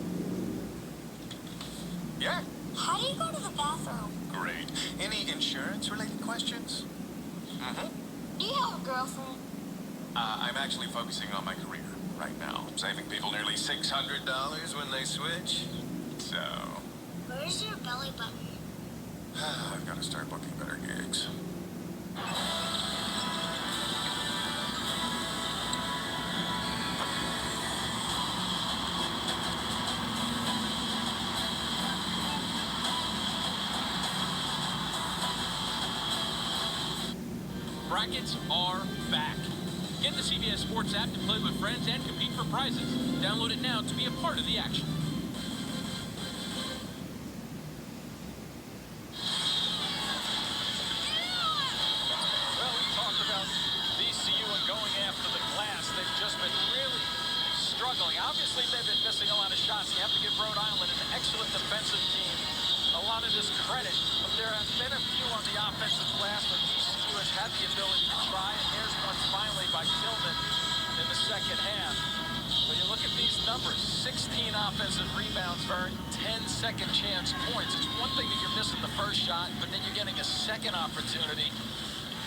Yeah? How do you go to the bathroom? Great. Any insurance-related questions? Do you have a girlfriend? I'm actually focusing on my career right now. Saving people nearly $600 when they switch. So... Where's your belly button? I've got to start booking better gigs. Brackets are back. Get the CBS Sports app to play with friends and compete for prizes. Download it now to be a part of the action. Well, we talked about VCU and going after the glass. They've just been really struggling. Obviously, they've been missing a lot of shots. You have to give Rhode Island an excellent defensive team a lot of this credit, but there have been a few on the offensive glass where VCU has had the ability to try, and here's one finally by Tillman in the second half. When you look at these numbers, 16 offensive rebounds, Vern, 10 second chance points. It's one thing that you're missing the first shot, but then you're getting a second opportunity.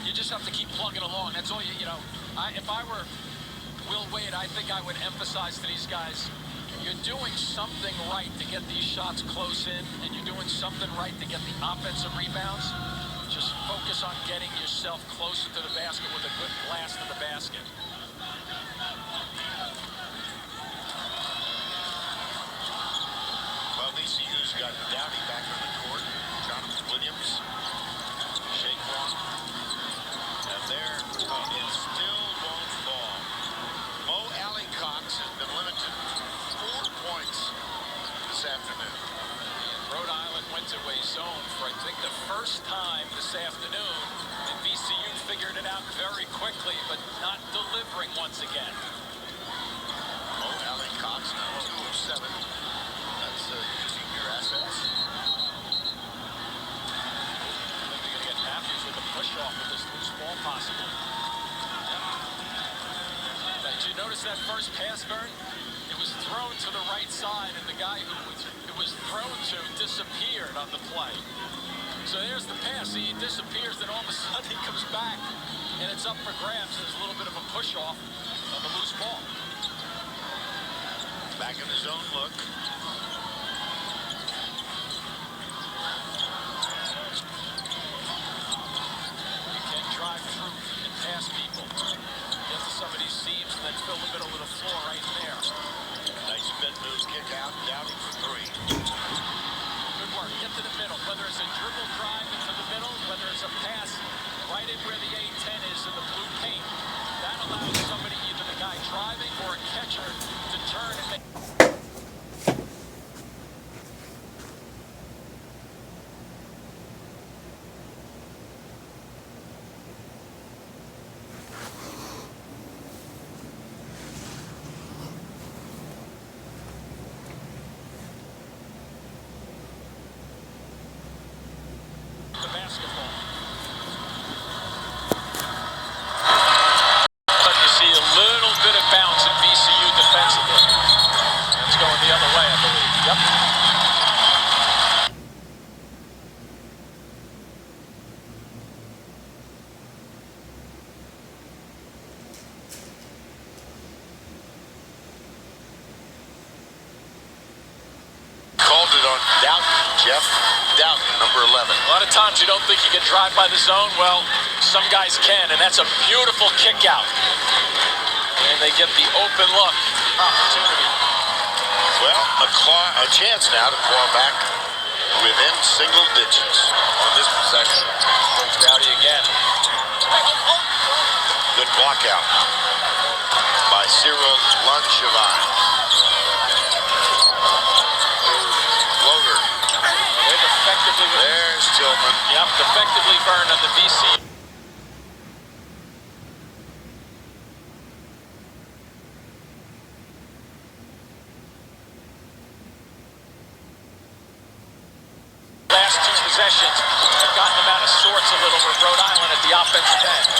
You just have to keep plugging along. That's all you know. If I were Will Wade, I think I would emphasize to these guys, you're doing something right to get these shots close in, and you're doing something right to get the offensive rebounds. Just focus on getting yourself closer to the basket with a good blast to the basket. Well, VCU's got Downey back on the court. Jonathan Williams. Shake one. And there it still won't fall. Mo Alley Cox has been limited to 4 points this afternoon. Rhode Island went to a zone for, I think, the first time this afternoon, and VCU figured it out very quickly, but not delivering once again. Mo Alley Cox now 2 of 7. That's using your assets. I think they're going to get Matthews with a push-off with this loose ball possible. Did you notice that first pass, Vern? It was thrown to the right side, and the guy who it was thrown to disappeared on the play. So there's the pass. He disappears, then all of a sudden he comes back, and it's up for grabs. There's a little bit of a push-off on the loose ball. Back in his own look. You can drive through and pass people. Get to some of these seams and then fill the middle of the floor right there. Nice bend move, kick out, Downey for 3. Good work. Get to the middle. Whether it's a dribble drive into the middle, whether it's a pass right in where the A-10 is in the blue paint, that allows somebody, either the guy driving or a catcher, to turn and make... the basketball. But you see a little bit of bounce in VCU defensively. That's going the other way, I believe. Yep. Called it on Downey. Jeff Dowden, number 11. A lot of times you don't think you can drive by the zone. Well, some guys can, and that's a beautiful kick out. And they get the open look opportunity. Well, a chance now to claw back within single digits on this possession. Goes Rowdy again. Good block out by Cyril Langevin. Floater. They've effectively... There's Tillman. Yep, effectively burned on the VCU. Last two possessions have gotten them out of sorts a little with Rhode Island at the offensive end.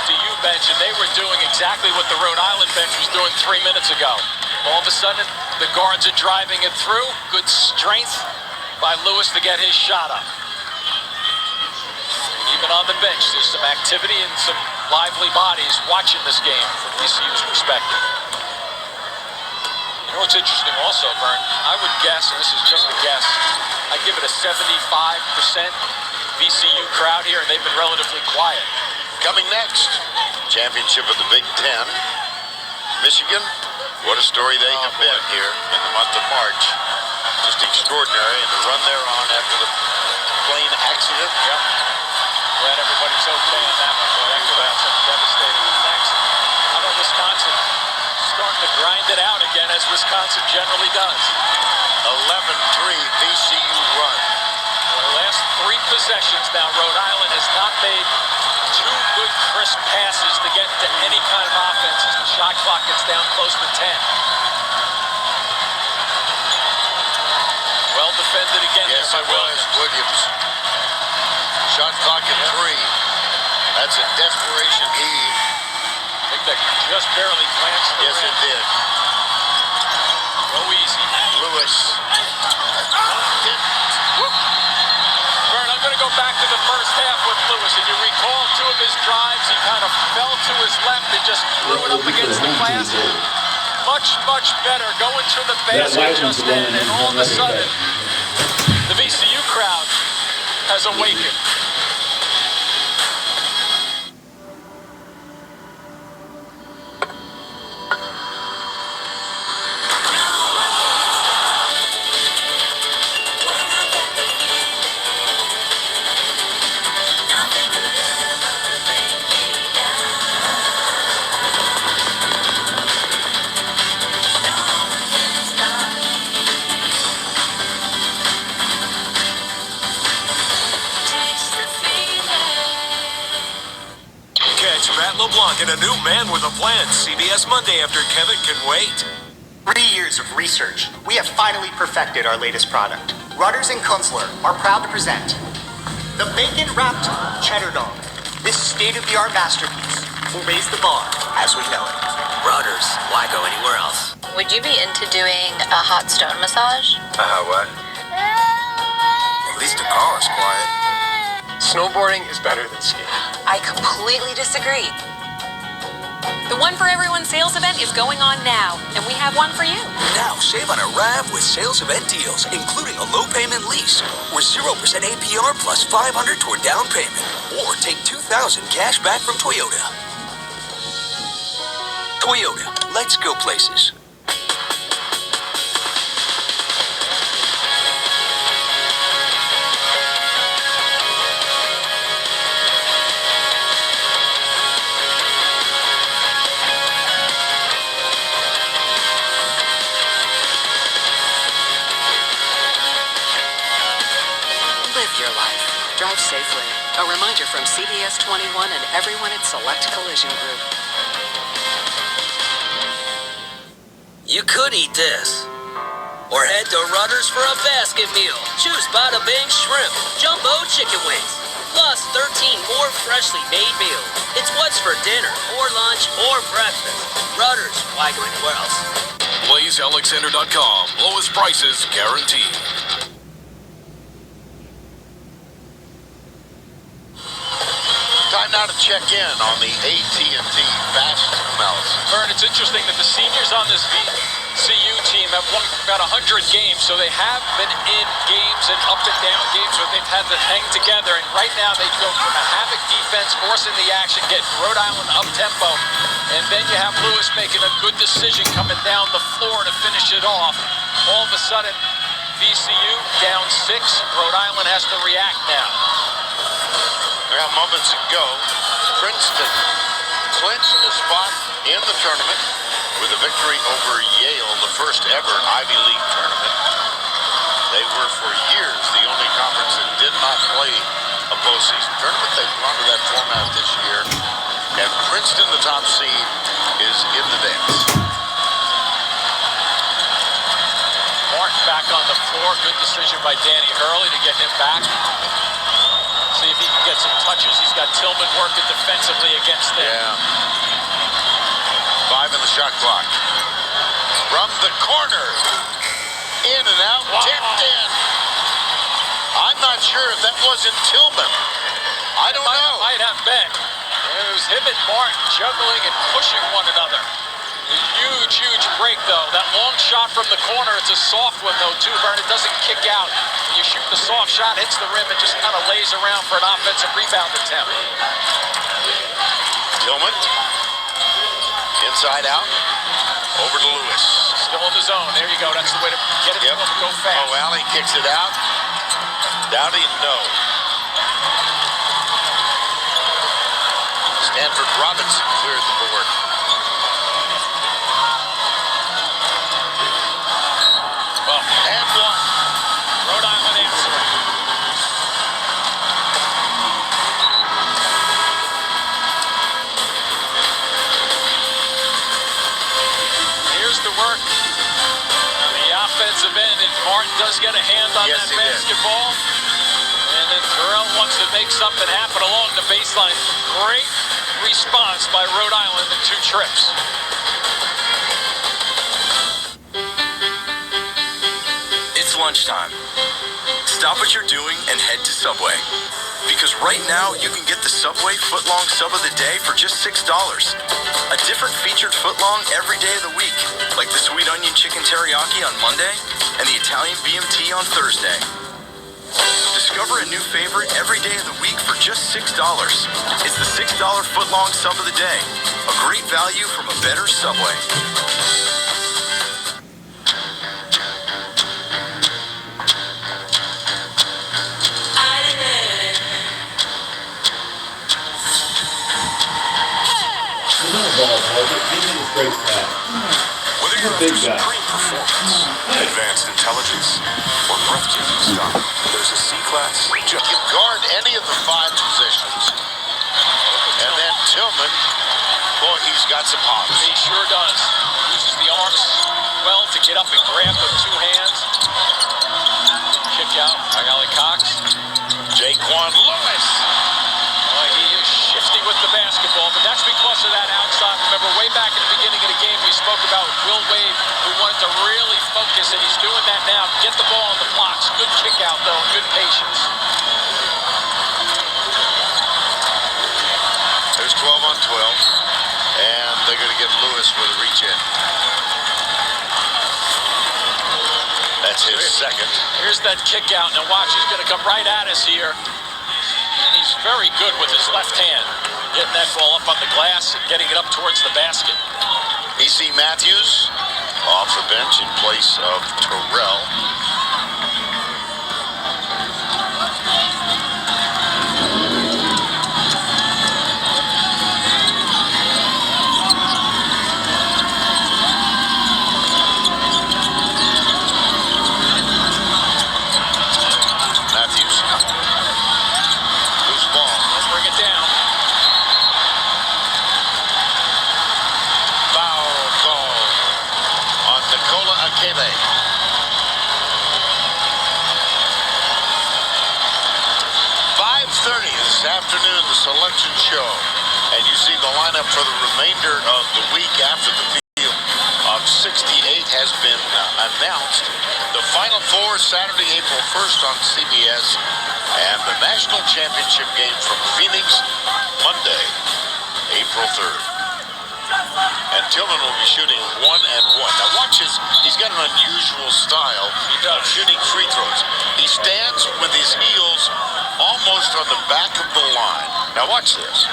The U bench, and they were doing exactly what the Rhode Island bench was doing 3 minutes ago. All of a sudden, the guards are driving it through. Good strength by Lewis to get his shot up. Even on the bench, there's some activity and some lively bodies watching this game from VCU's perspective. You know what's interesting also, Vern? I would guess, and this is just a guess, I'd give it a 75% VCU crowd here, and they've been relatively quiet. Coming next, championship of the Big Ten. Michigan, what a story they have been here in the month of March. Just extraordinary, and the run they're on after the plane accident. Yep. Glad everybody's okay on that one. Boy, that could have some devastating effects. How about Wisconsin starting to grind it out again, as Wisconsin generally does? 11-3 VCU run. For the last 3 possessions now, Rhode Island has not made 2 good crisp passes to get to any kind of offense as the shot clock gets down close to 10. Well defended again. Yes, by it was Williams. Shot clock at 3. That's a desperation heave. I think that just barely glanced the Yes, rim. it did. Go easy. Lewis. Vern, I'm going to go back to the first half with Lewis, and you recall 2 of his drives. He kind of fell to his left and just threw it up against the glass. Much, much better going to the basket just then, and all of a sudden, the VCU crowd has awakened. LeBlanc and a new man with a plan. CBS Monday after Kevin Can Wait. 3 years of research, we have finally perfected our latest product. Rudders and Kunzler are proud to present the bacon-wrapped cheddar dog. This state-of-the-art masterpiece will raise the bar as we know it. Rudders, why go anywhere else? Would you be into doing a hot stone massage? What? At least the car is quiet. Snowboarding is better than skiing. I completely disagree. The One for Everyone sales event is going on now, and we have one for you. Now save on a RAV with sales event deals, including a low payment lease, or 0% APR plus $500 toward down payment, or take $2,000 cash back from Toyota. Toyota, let's go places. Your life. Drive safely. A reminder from CBS 21 and everyone at Select Collision Group. You could eat this. Or head to Rutter's for a basket meal. Choose Bada Bing Shrimp, Jumbo Chicken Wings. Plus 13 more freshly made meals. It's what's for dinner, or lunch, or breakfast. Rutter's, why go anywhere else? BlazeAlexander.com. Lowest prices guaranteed. Time now to check in on the AT&T Fast analysis. Vern, it's interesting that the seniors on this VCU team have won about 100 games, so they have been in games and up and down games where they've had to hang together. And right now they go from a havoc defense, forcing the action, getting Rhode Island up-tempo. And then you have Lewis making a good decision coming down the floor to finish it off. All of a sudden, VCU down 6. Rhode Island has to react now. Well, moments ago, Princeton clinched a spot in the tournament with a victory over Yale, the first ever Ivy League tournament. They were for years the only conference that did not play a postseason tournament. They've gone to that format this year. And Princeton, the top seed, is in the dance. Martin back on the floor. Good decision by Danny Hurley to get him back. See if he can get some touches. He's got Tillman working defensively against them. Yeah. 5 in the shot clock. From the corner. In and out. Wow. Tipped in. I'm not sure if that wasn't Tillman. I don't know. Might have been. It was him and Martin juggling and pushing one another. A huge, huge break, though. That long shot from the corner, it's a soft one, though, too, Vern. It doesn't kick out. When you shoot the soft shot, hits the rim, and just kind of lays around for an offensive rebound attempt. Tillman. Inside out. Over to Lewis. Still in the zone. There you go. That's the way to get it to him and go fast. Oh, Alley kicks it out. Dowdy, no. Stanford Robinson cleared the board. Well, and one. Rhode Island answering. Here's the work. The offensive end, and Martin does get a hand on that basketball. And then Terrell wants to make something happen along the baseline. Great response by Rhode Island in 2 trips. It's lunchtime. Stop what you're doing and head to Subway. Because right now, you can get the Subway footlong sub of the day for just $6. A different featured footlong every day of the week, like the sweet onion chicken teriyaki on Monday and the Italian BMT on Thursday. Discover a new favorite every day of the week for just $6. It's the $6 footlong sub of the day. A great value from a better Subway. Whether you're after supreme performance, advanced intelligence, or breathtaking style, there's a C-class. You can guard any of the 5 positions. And then Tillman, boy, he's got some hops. He sure does. Uses the arms well to get up and grab with 2 hands. Kick out by Allie Cox. Jaquan Lewis. He is shifty with the basketball, but that's because of that outside. Remember, way back at the beginning of the game, we spoke about Will Wade, who wanted to really focus, and he's doing that now. Get the ball on the blocks. Good kick out, though. Good patience. There's 12 on 12, and they're going to get Lewis with a reach in. That's his second. Here's that kick out. Now watch, he's going to come right at us here. And he's very good with his left hand. Getting that ball up on the glass and getting it up towards the basket. E.C. Matthews off the bench in place of Terrell. Akebe. 5:30 this afternoon, the selection show. And you see the lineup for the remainder of the week after the field of 68 has been announced. The Final Four, Saturday, April 1st on CBS. And the National Championship game from Phoenix, Monday, April 3rd. And Tillman will be shooting 1 and 1. Now watch he's got an unusual style of shooting free throws. He stands with his heels almost on the back of the line. Now watch this.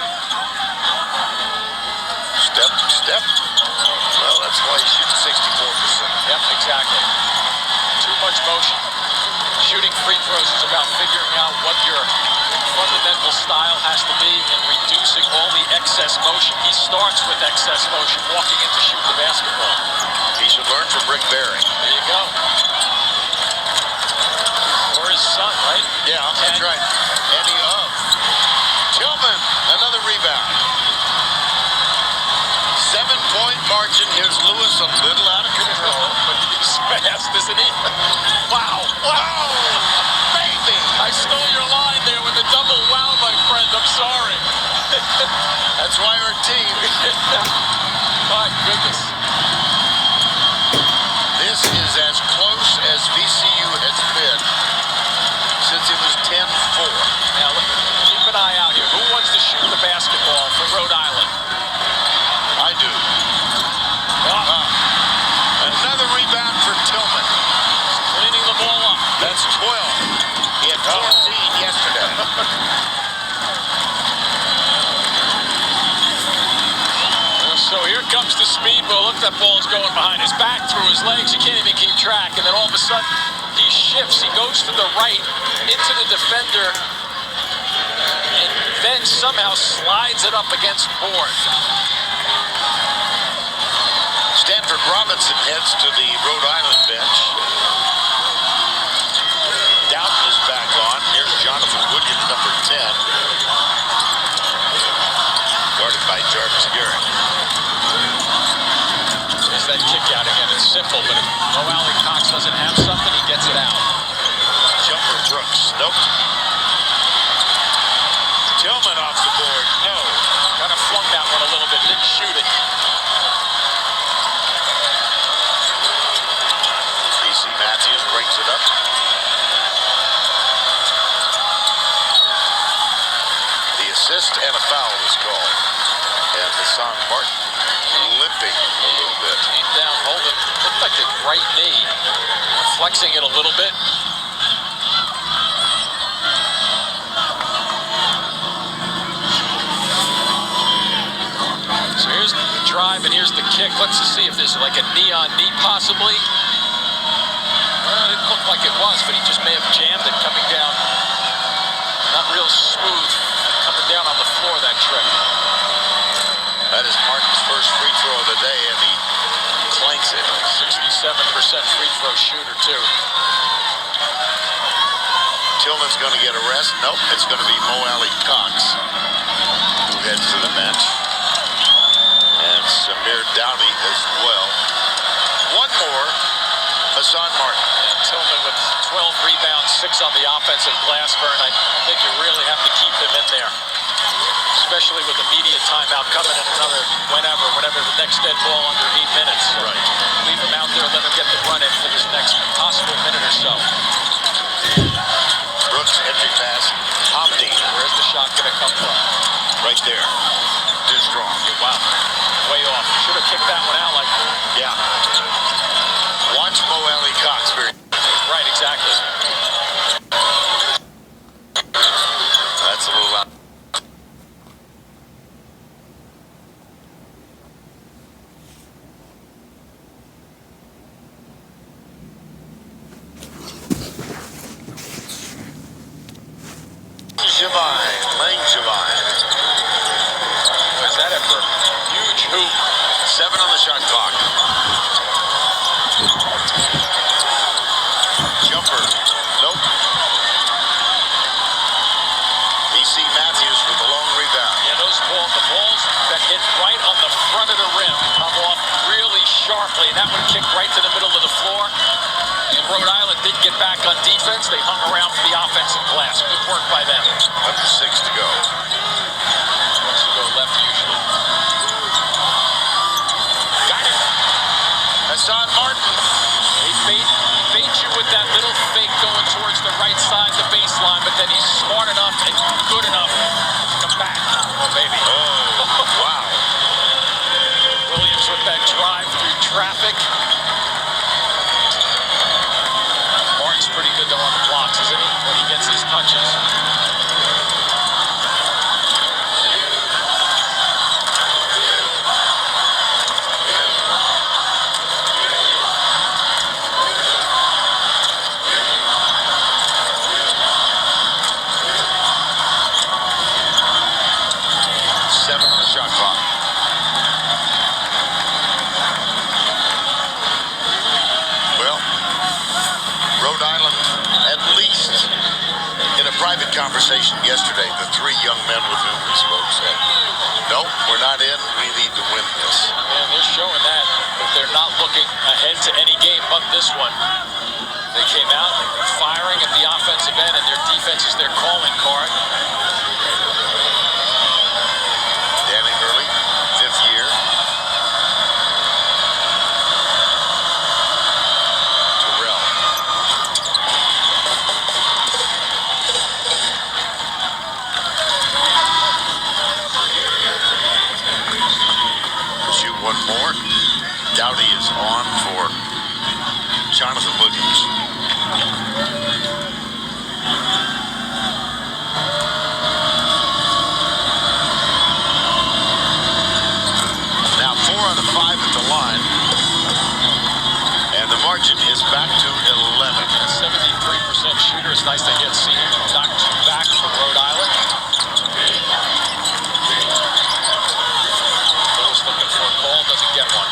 Step, step. Well, that's why he shoots 64%. Yep, exactly. Too much motion. Shooting free throws is about figuring out what your fundamental style has to be and reducing all the excess motion. He starts with excess motion walking in to shoot the basketball. He should learn from Rick Barry. There you go. Or his son, right? Yeah, that's right. Eddie of. Tillman, another rebound. 7-point margin. Here's Lewis a little out of control. But he's fast, isn't he? Wow. Wow. Baby. I stole your line there with a double wow, my friend. I'm sorry. That's why our team. My goodness. This is as close as VCU has been since it was 10-4. Now, look, keep an eye out here. Who wants to shoot the basketball for Rhode Island? I do. Another rebound for Tillman. Cleaning the ball up. That's 12. He had 14 yesterday. So here comes the speed ball. Look, that ball's going behind his back, through his legs. You can't even keep track. And then all of a sudden, he shifts. He goes to the right into the defender and then somehow slides it up against the board. Stanford Robinson heads to the Rhode Island bench. Dowden is back on. Here's Jonathan Williams, number 10. Guarded by Jarvis Garrett. There's that kick out again. It's simple, but if Mo Alley Cox doesn't have something, he gets it out. Jumper Brooks. Nope. Tillman off the board. No. Kind of flung that one a little bit. Didn't shoot it. Matthews brings it up. The assist and a foul is called. And Hassan Martin limping a little bit. Came down, holding, looked like his right knee. Flexing it a little bit. So here's the drive and here's the kick. Let's just see if there's like a knee on knee possibly. It looked like it was, but he just may have jammed it coming down. Not real smooth coming down on the floor, that trick. That is Martin's first free throw of the day, and he clanks it. 67% free throw shooter, too. Tillman's going to get a rest. Nope, it's going to be Mo Alley Cox who heads to the bench. And Samir Downey as well. One more, Hassan Martin. Tillman with 12 rebounds, 6 on the offensive glass burn. I think you really have to keep him in there, especially with the media timeout coming in another whenever the next dead ball under 8 minutes. Right. Leave him out there, let him get the run in for this next possible minute or so. Brooks, entry pass, Hamdi. Where's the shot going to come from? Right there. Too strong. Wow. Way off. Should have kicked that one out like that. Yeah. Watch Mo Alley Cox very. Right, exactly. That's a little loud. Lane Javine. Was that a huge hoop? 7 on the shot clock. Jumper. Nope. VC Matthews with the long rebound. Yeah, the balls that hit right on the front of the rim come off really sharply. And that one kicked right to the middle of the floor. And Rhode Island didn't get back on defense. They hung around for the offensive glass. Good work by them. Under 6 to go. Wants to go left usually. Got it. Hassan Martin. He baits you with that little fake going towards the right side, the baseline, but then he's smart enough and good enough to come back. Oh, baby. Oh, wow. Will conversation yesterday. The three young men with whom we spoke said, "Nope, we're not in. We need to win this." And they're showing that they're not looking ahead to any game but this one. They came out firing at the offensive end, and their defense is their calling card. Danny Hurley, 5th year. Terrell. Shoot one more. Dowdy is on for Jonathan Williams. Now 4 out of 5 at the line. And the margin is back to 11. 73% shooter. It's nice to get seen. Knocked back from Rhode Island. Lewis looking for a call, doesn't get one.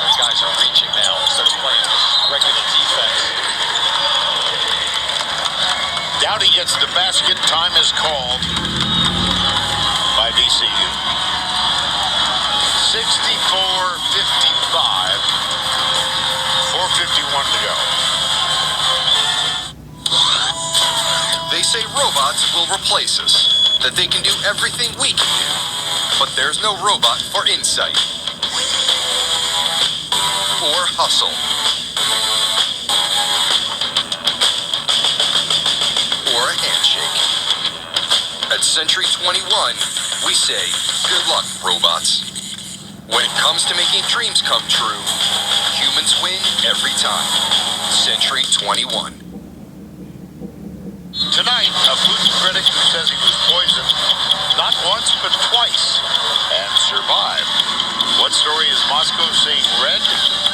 The guys are reaching now instead of playing just regular defense. Dowdy gets the basket. Time is called by VCU. 64-55. 4:51 to go. They say robots will replace us, that they can do everything we can do. But there's no robot for insight. Or hustle. Or a handshake. At Century 21, we say, good luck, robots. When it comes to making dreams come true, humans win every time. Century 21. Tonight, a food critic who says he was poisoned not once but twice and survived. What story is Moscow seeing red?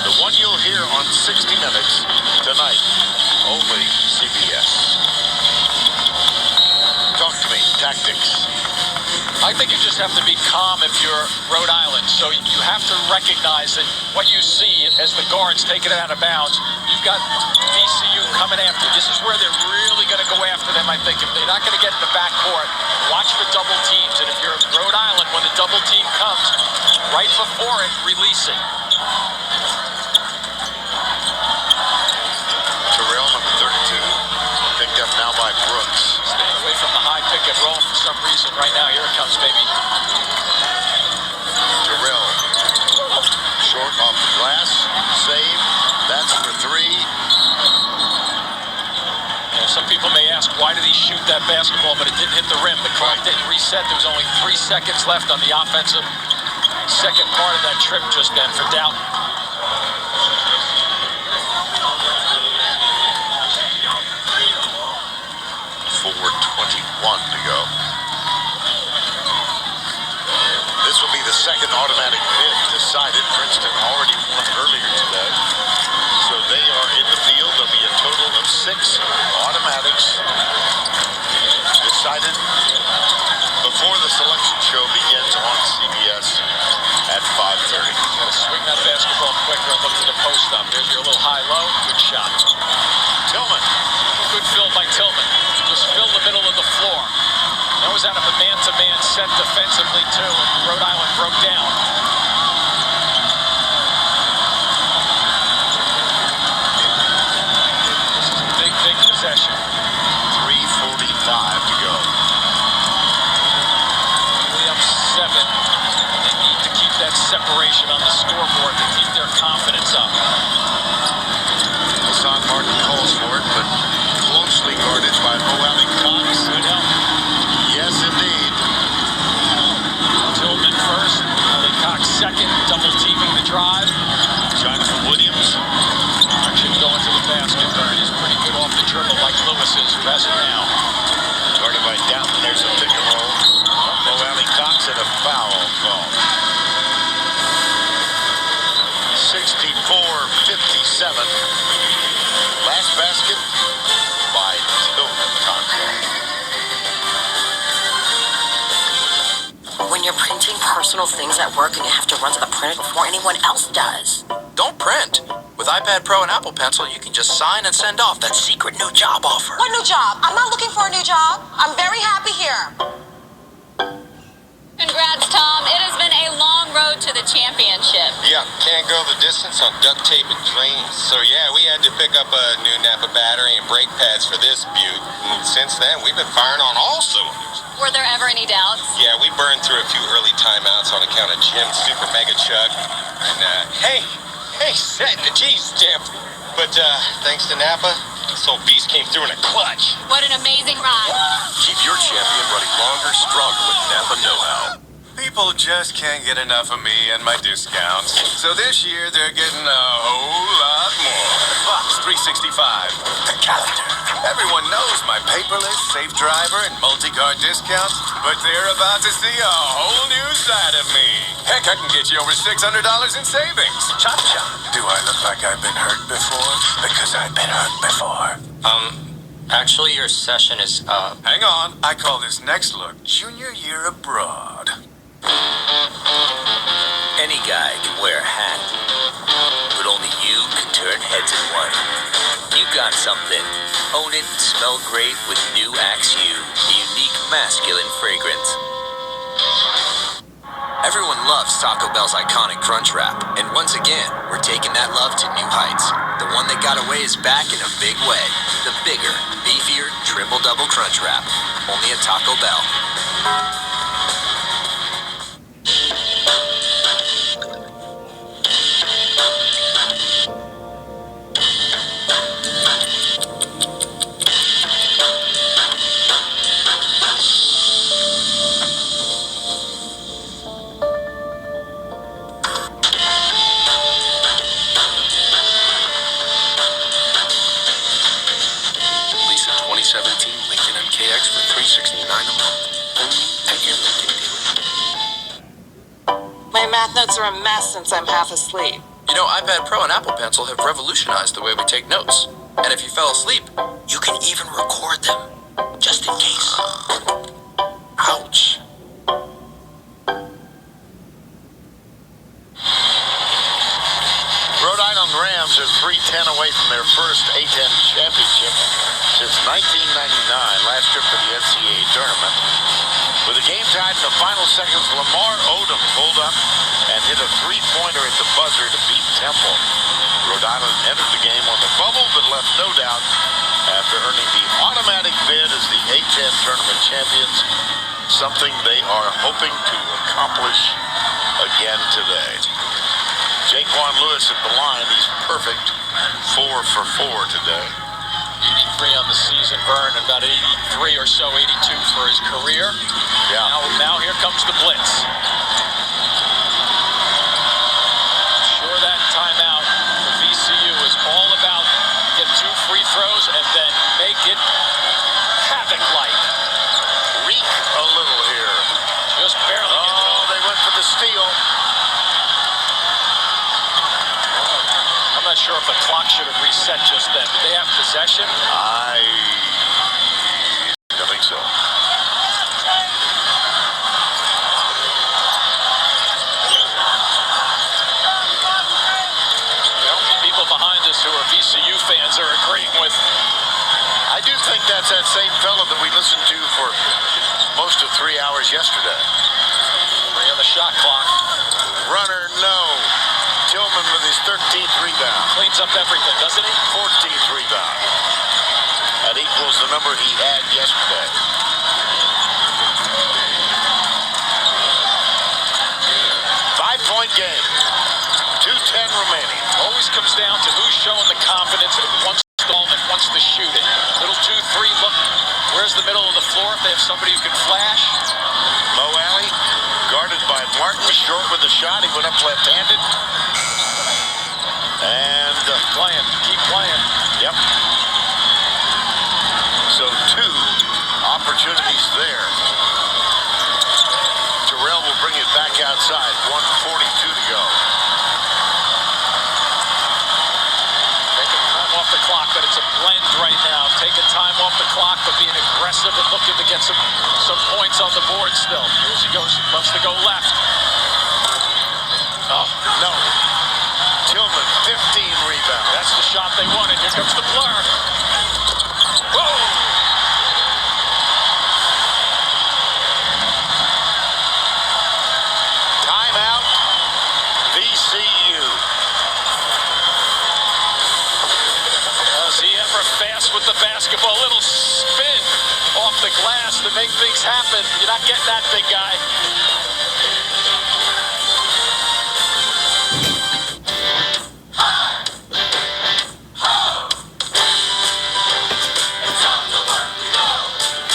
The one you'll hear on 60 Minutes tonight. Only CBS. Talk to me. Tactics. I think you just have to be calm if you're Rhode Island. So you have to recognize that what you see as the guards taking it out of bounds, you've got VCU coming after. This is where they're really going to go after them, I think. If they're not going to get in the backcourt, watch the double teams. And if you're Rhode Island, when the double team comes, right before it, release it. Terrell, number 32, picked up now by Brooks. Staying away from the high pick and roll for some reason right now. Here it comes, baby. Terrell, short off the glass, save. That's for 3. Some people may ask, why did he shoot that basketball, but it didn't hit the rim? The clock didn't reset. There was only 3 seconds left on the offensive second part of that trip just then for Doubt. 4:21 to go. This will be the second automatic bid decided. Princeton already won earlier today. So they are in the field. There'll be a total of 6 automatics decided before the selection show begins on CBS at 5:30. Got to swing that basketball quicker and look to the post up. There's your little high-low. Good shot. Tillman. Good fill by Tillman. Just fill the middle of the floor. That was out of a man-to-man set defensively, too, and Rhode Island broke down. This is a big, big possession. 3:45 to go. Only up 7. They need to keep that separation on the scoreboard to keep their confidence up. Hassan Martin calls for it, but closely guarded by Moali Cox. Good help. Yes, indeed. Tillman first, Moali Cox second, double teaming the drive. Jonathan Williams. Action going to the basket. He's pretty good off the dribble like Lewis is. Who has it now? Guarded by Downton. There's a pick and roll. Moali Cox and a foul call. 64-57. Last basket by Tillman Conklin. When you're printing personal things at work and you have to run to the printer before anyone else does. Don't print. With With iPad Pro and Apple Pencil, you can just sign and send off that secret new job offer. What new job? I'm not looking for a new job. I'm very happy here. Congrats, Tom. It has been a long road to the championship. Yeah, can't go the distance on duct tape and dreams. So yeah, we had to pick up a new Napa battery and brake pads for this beaut. And since then, we've been firing on all cylinders. Were there ever any doubts? Yeah, we burned through a few early timeouts on account of Jim's super mega chug. And hey, setting the cheese stamp. But thanks to Napa, this old beast came through in a clutch. What an amazing ride. Keep your champion running longer, stronger with Napa know-how. People just can't get enough of me and my discounts. So this year, they're getting a whole lot more. Fox 365, the calendar. Everyone knows my paperless, safe driver, and multi-card discounts, but they're about to see a whole new side of me. Heck, I can get you over $600 in savings. Cha-cha. Do I look like I've been hurt before? Because I've been hurt before. Actually, your session is up. Hang on. I call this next look Junior Year Abroad. Any guy can wear a hat, but only you can turn heads in one. You got something. Own it and smell great with new Axe U, a unique masculine fragrance. Everyone loves Taco Bell's iconic Crunch Wrap, and once again, we're taking that love to new heights. The one that got away is back in a big way. The bigger, beefier, triple-double Crunch Wrap. Only at Taco Bell. Lease a 2017 Lincoln MKX for $369 a month. Only at your Lincoln dealer. My math notes are a mess since I'm half asleep. You know, iPad Pro and Apple Pencil have revolutionized the way we take notes. And if you fell asleep, you can even record them, just in case. Ouch. Rhode Island Rams are 3-10 away from their first A-10 championship since 1999, last trip to the NCAA tournament. With the game tied in the final seconds, Lamar Odom pulled up and hit a three-pointer at the buzzer to beat Temple. Rhode Island entered the game on the bubble, but left no doubt after earning the automatic bid as the A-10 tournament champions, something they are hoping to accomplish again today. Jaquan Lewis at the line, he's perfect, 4 for 4 today. 83 on the season, Vern, and about 83 or so, 82 for his career. Yeah. Now here comes the blitz. Sure, that timeout for VCU is all about get 2 free throws and then make it havoc-like. Reek a little here. Just barely get it over. They went for the steal. I'm not sure if the clock should have reset just then. Did they have possession? I don't think so. Well, the people behind us who are VCU fans are agreeing with. I do think that's that same fellow that we listened to for most of 3 hours yesterday. 3 on the shot clock. Runner, no. Tillman with his 13th rebound. Cleans up everything, doesn't he? 14th rebound. That equals the number he had yesterday. Five-point game. 2:10 remaining. Always comes down to who's showing the confidence and wants the ball and wants to shoot it. Little 2-3 look. Where's the middle of the floor if they have somebody who can flash? Low alley. Guarded by Martin. Short with the shot. He went up left-handed. And keep playing. Yep. So 2 opportunities there. Terrell will bring it back outside. 1:42 to go. Taking time off the clock, but it's a blend right now. Taking time off the clock, but being aggressive and looking to get some points on the board still. Here he goes. Loves to go left. Oh, no. Tillman, 15 rebounds. shot they wanted. Here comes the blur. Whoa! Timeout, VCU. Was he ever fast with the basketball? A little spin off the glass to make things happen. You're not getting that, big guy.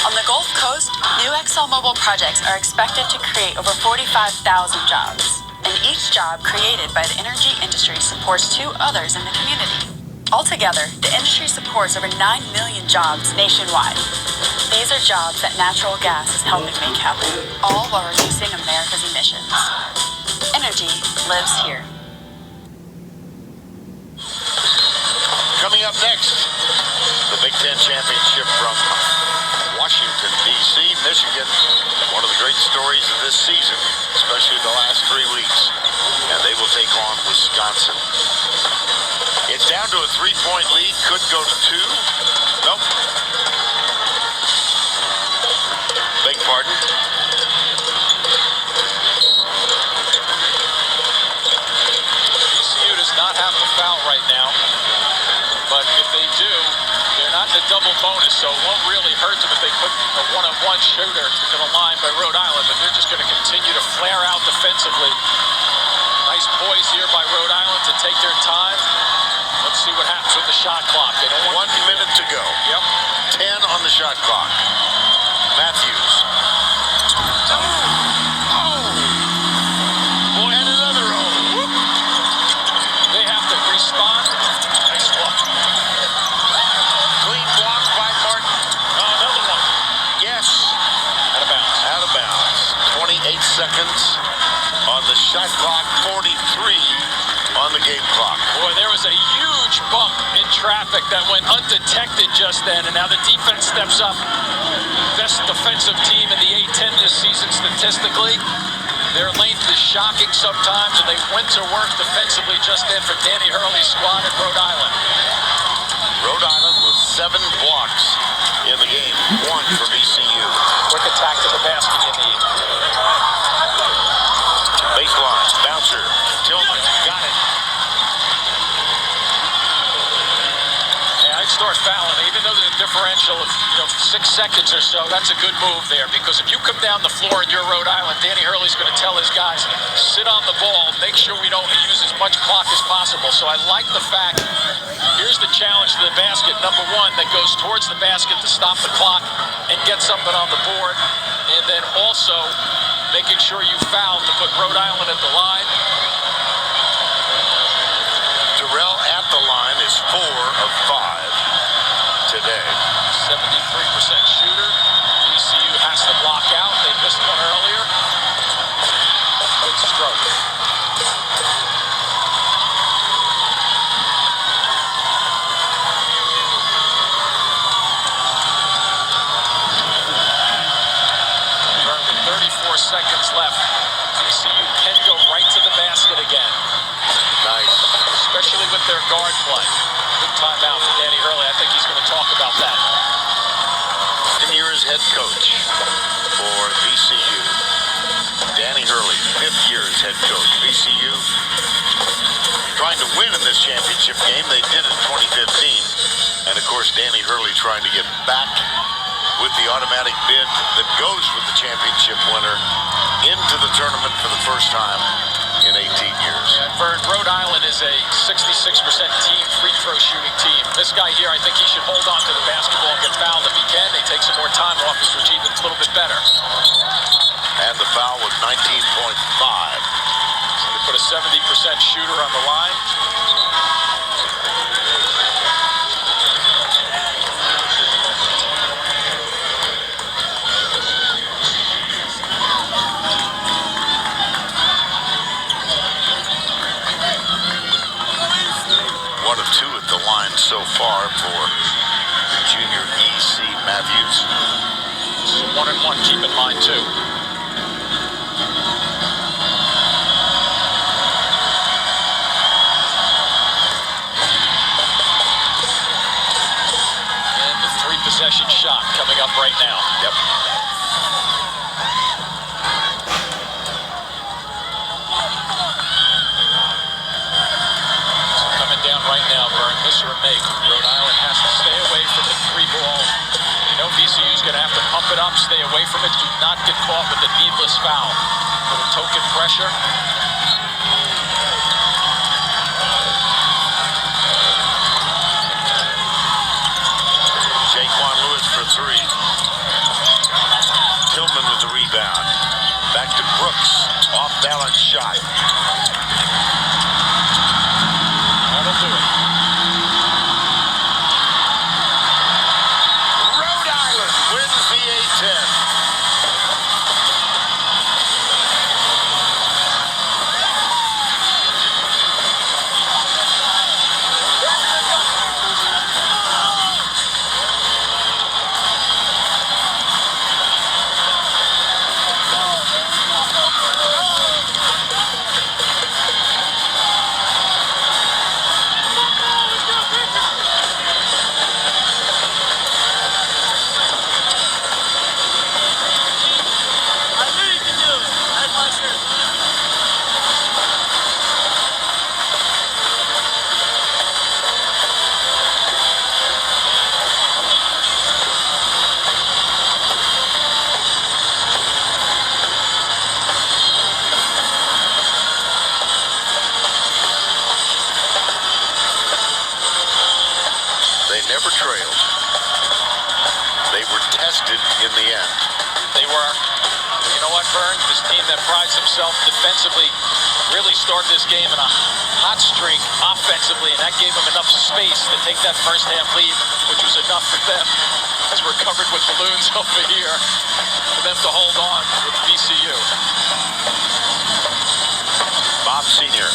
On the Gulf Coast, new ExxonMobil projects are expected to create over 45,000 jobs. And each job created by the energy industry supports 2 others in the community. Altogether, the industry supports over 9 million jobs nationwide. These are jobs that natural gas is helping make happen, all while reducing America's emissions. Energy lives here. Coming up next, the Big Ten Championship from Washington, D.C., Michigan. One of the great stories of this season, especially the last 3 weeks. And they will take on Wisconsin. It's down to a 3-point lead. Could go to 2. Nope. Beg pardon. VCU does not have to foul right now. But if they do, they're not in the double bonus, so it won't really hurt them if they put a one-on-one shooter to the line by Rhode Island, but they're just going to continue to flare out defensively. Nice poise here by Rhode Island to take their time. Let's see what happens with the shot clock. They don't want 1 minute to go. Yep. 10 on the shot clock. Matthews. Boy, and another Whoop. They have to respond. Nice block. Clean block by Martin. Another one. Yes. Out of bounds. Out of bounds. 28 seconds on the shot clock. 43 on the game clock. Boy, there was a huge bump in traffic that went undetected just then, and now the defense steps up. Best defensive team in the A-10 this season statistically. Their length is shocking sometimes, and they went to work defensively just then for Danny Hurley's squad at Rhode Island. Rhode Island with 7 blocks in the game. 1 for VCU. Quick attack to the basket you need. Baseline, bouncer, Tillman, got it. Yeah, I'd start fouling. Even though there's a differential of 6 seconds or so, that's a good move there. Because if you come down the floor and you're Rhode Island, Danny Hurley's going to tell his guys, sit on the ball, make sure we don't use as much clock as possible. So I like the fact, here's the challenge to the basket. Number 1, that goes towards the basket to stop the clock and get something on the board. And then also making sure you foul to put Rhode Island at the line. Terrell at the line is 4 of 5 today. 73% shooter. VCU has to block out. They missed one earlier. Good stroke. With 34 seconds left. VCU can go right to the basket again. Nice. Especially with their guard play. Good timeout for Danny Hurley. I think he's going to talk about that. 10 years head coach for VCU. Danny Hurley, 5th year as head coach. VCU trying to win in this championship game. They did in 2015. And of course, Danny Hurley trying to get back with the automatic bid that goes with the championship winner into the tournament for the first time in 18 years. And Vern, Rhode Island is a 66% team, free throw shooting team. This guy here, I think he should hold on to the basketball and get fouled if he can. They take some more time off his regime. It's a little bit better. And the foul was 19.5. So they put a 70% shooter on the line. One of 2 at the line so far for junior E.C. Matthews. So 1 and 1, keep in mind too. right now. Yep. So coming down right now, Vern, miss or make. Rhode Island has to stay away from the 3-ball. You know VCU's going to have to pump it up, stay away from it, do not get caught with the needless foul. Little token pressure. Jaquan Lewis for 3. Tillman with the rebound. Back to Brooks. Off balance shot. That'll do it. Rhode Island wins the A-10. They never trailed. They were tested in the end. They were. You know what, Vern? This team that prides himself defensively really started this game in a hot streak offensively, and that gave them enough space to take that first half lead, which was enough for them, as we're covered with balloons over here, for them to hold on with VCU. Bob Sr.,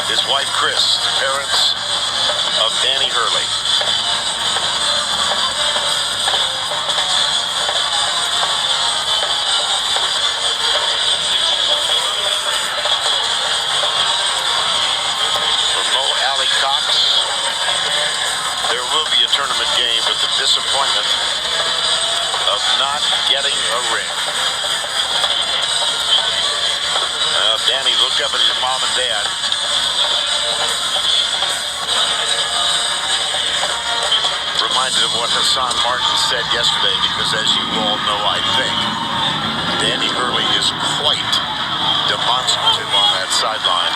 his wife Chris, the parents of Danny Hurley. For Mo Alley Cox, there will be a tournament game, but the disappointment of not getting a ring. Danny looked up at his mom and dad. Reminded of what Hassan Martin said yesterday, because as you all know, I think, Danny Hurley is quite demonstrative on that sideline.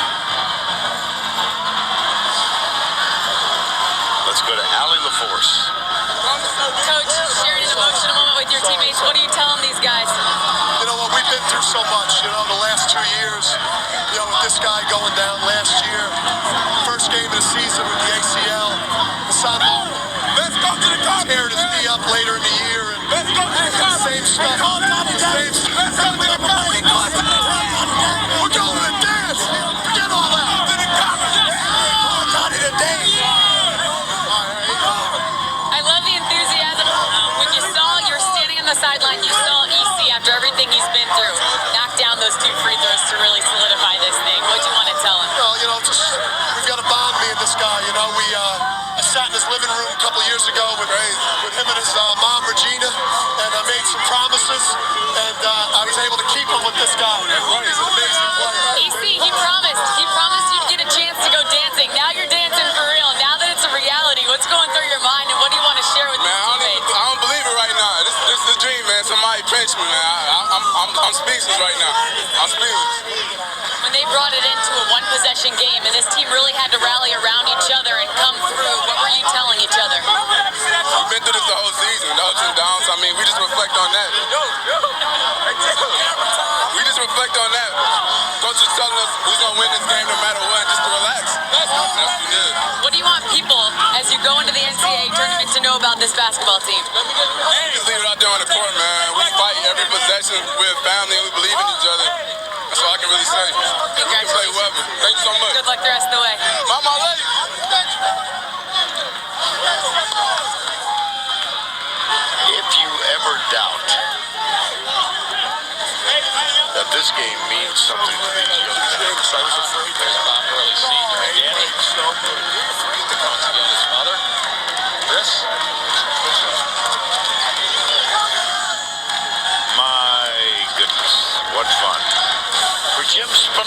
Let's go to Allie LaForce. Coach, sharing an emotional moment with your teammates. What are you telling these guys? You know what, we've been through so much, the last 2 years, with this guy going down last year. First game of the season with the ACL. Hassan, let's go to the car. Tearing his knee up later in the year. And let's go to the car. Same stuff. Let's go to the car. We're going to dance. Forget all that. To the car. Johnny to dance. I love the enthusiasm. When you were standing on the sideline, you saw EC after everything he's been through. Knock down those 2 free throws to really solidify this thing. What do you want to tell him? Well, we've got a bond, me and this guy. I sat in his living room a couple years ago with him and his mom, Regina, and I made some promises, and I was able to keep him with this guy. He's an amazing player. EC, he promised you'd get a chance to go dancing. Now you're dancing for real. Now that it's a reality, what's going through your mind, and what do you want to share with your teammates? I don't believe it right now. This is a dream, man. Somebody pinch me, man. I'm speechless right now. I'm speechless. When they brought it into a one-possession game, and this team really had to rally around each other and come through, what were you telling each other? We've been through this the whole season, the ups and downs. I mean, we just reflect on that. We just reflect on that. Coach is telling us we're going to win this game no matter what, just to relax. That's what we did. What do you want people, as you go into the NCAA tournament, to know about this basketball team? Just leave it out there on the court, man. We fight every possession. We're a family and we believe in each other. That's all I can really say. We can play well. Thank you so much. Good luck the rest of the way. Mama lady. If you ever doubt that this game means something to these young men, There's Bob Hurley Sr. and Danny. Once again, his mother, Chris.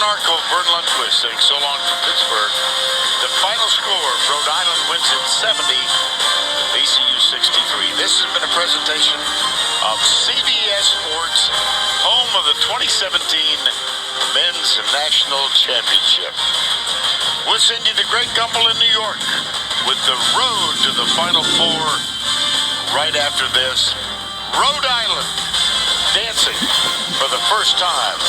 Narco, Vern Lundquist saying so long from Pittsburgh. The final score, Rhode Island wins at 70, VCU 63. This has been a presentation of CBS Sports, home of the 2017 Men's National Championship. We'll send you to Great Gumbel in New York with the road to the Final Four right after this. Rhode Island dancing for the first time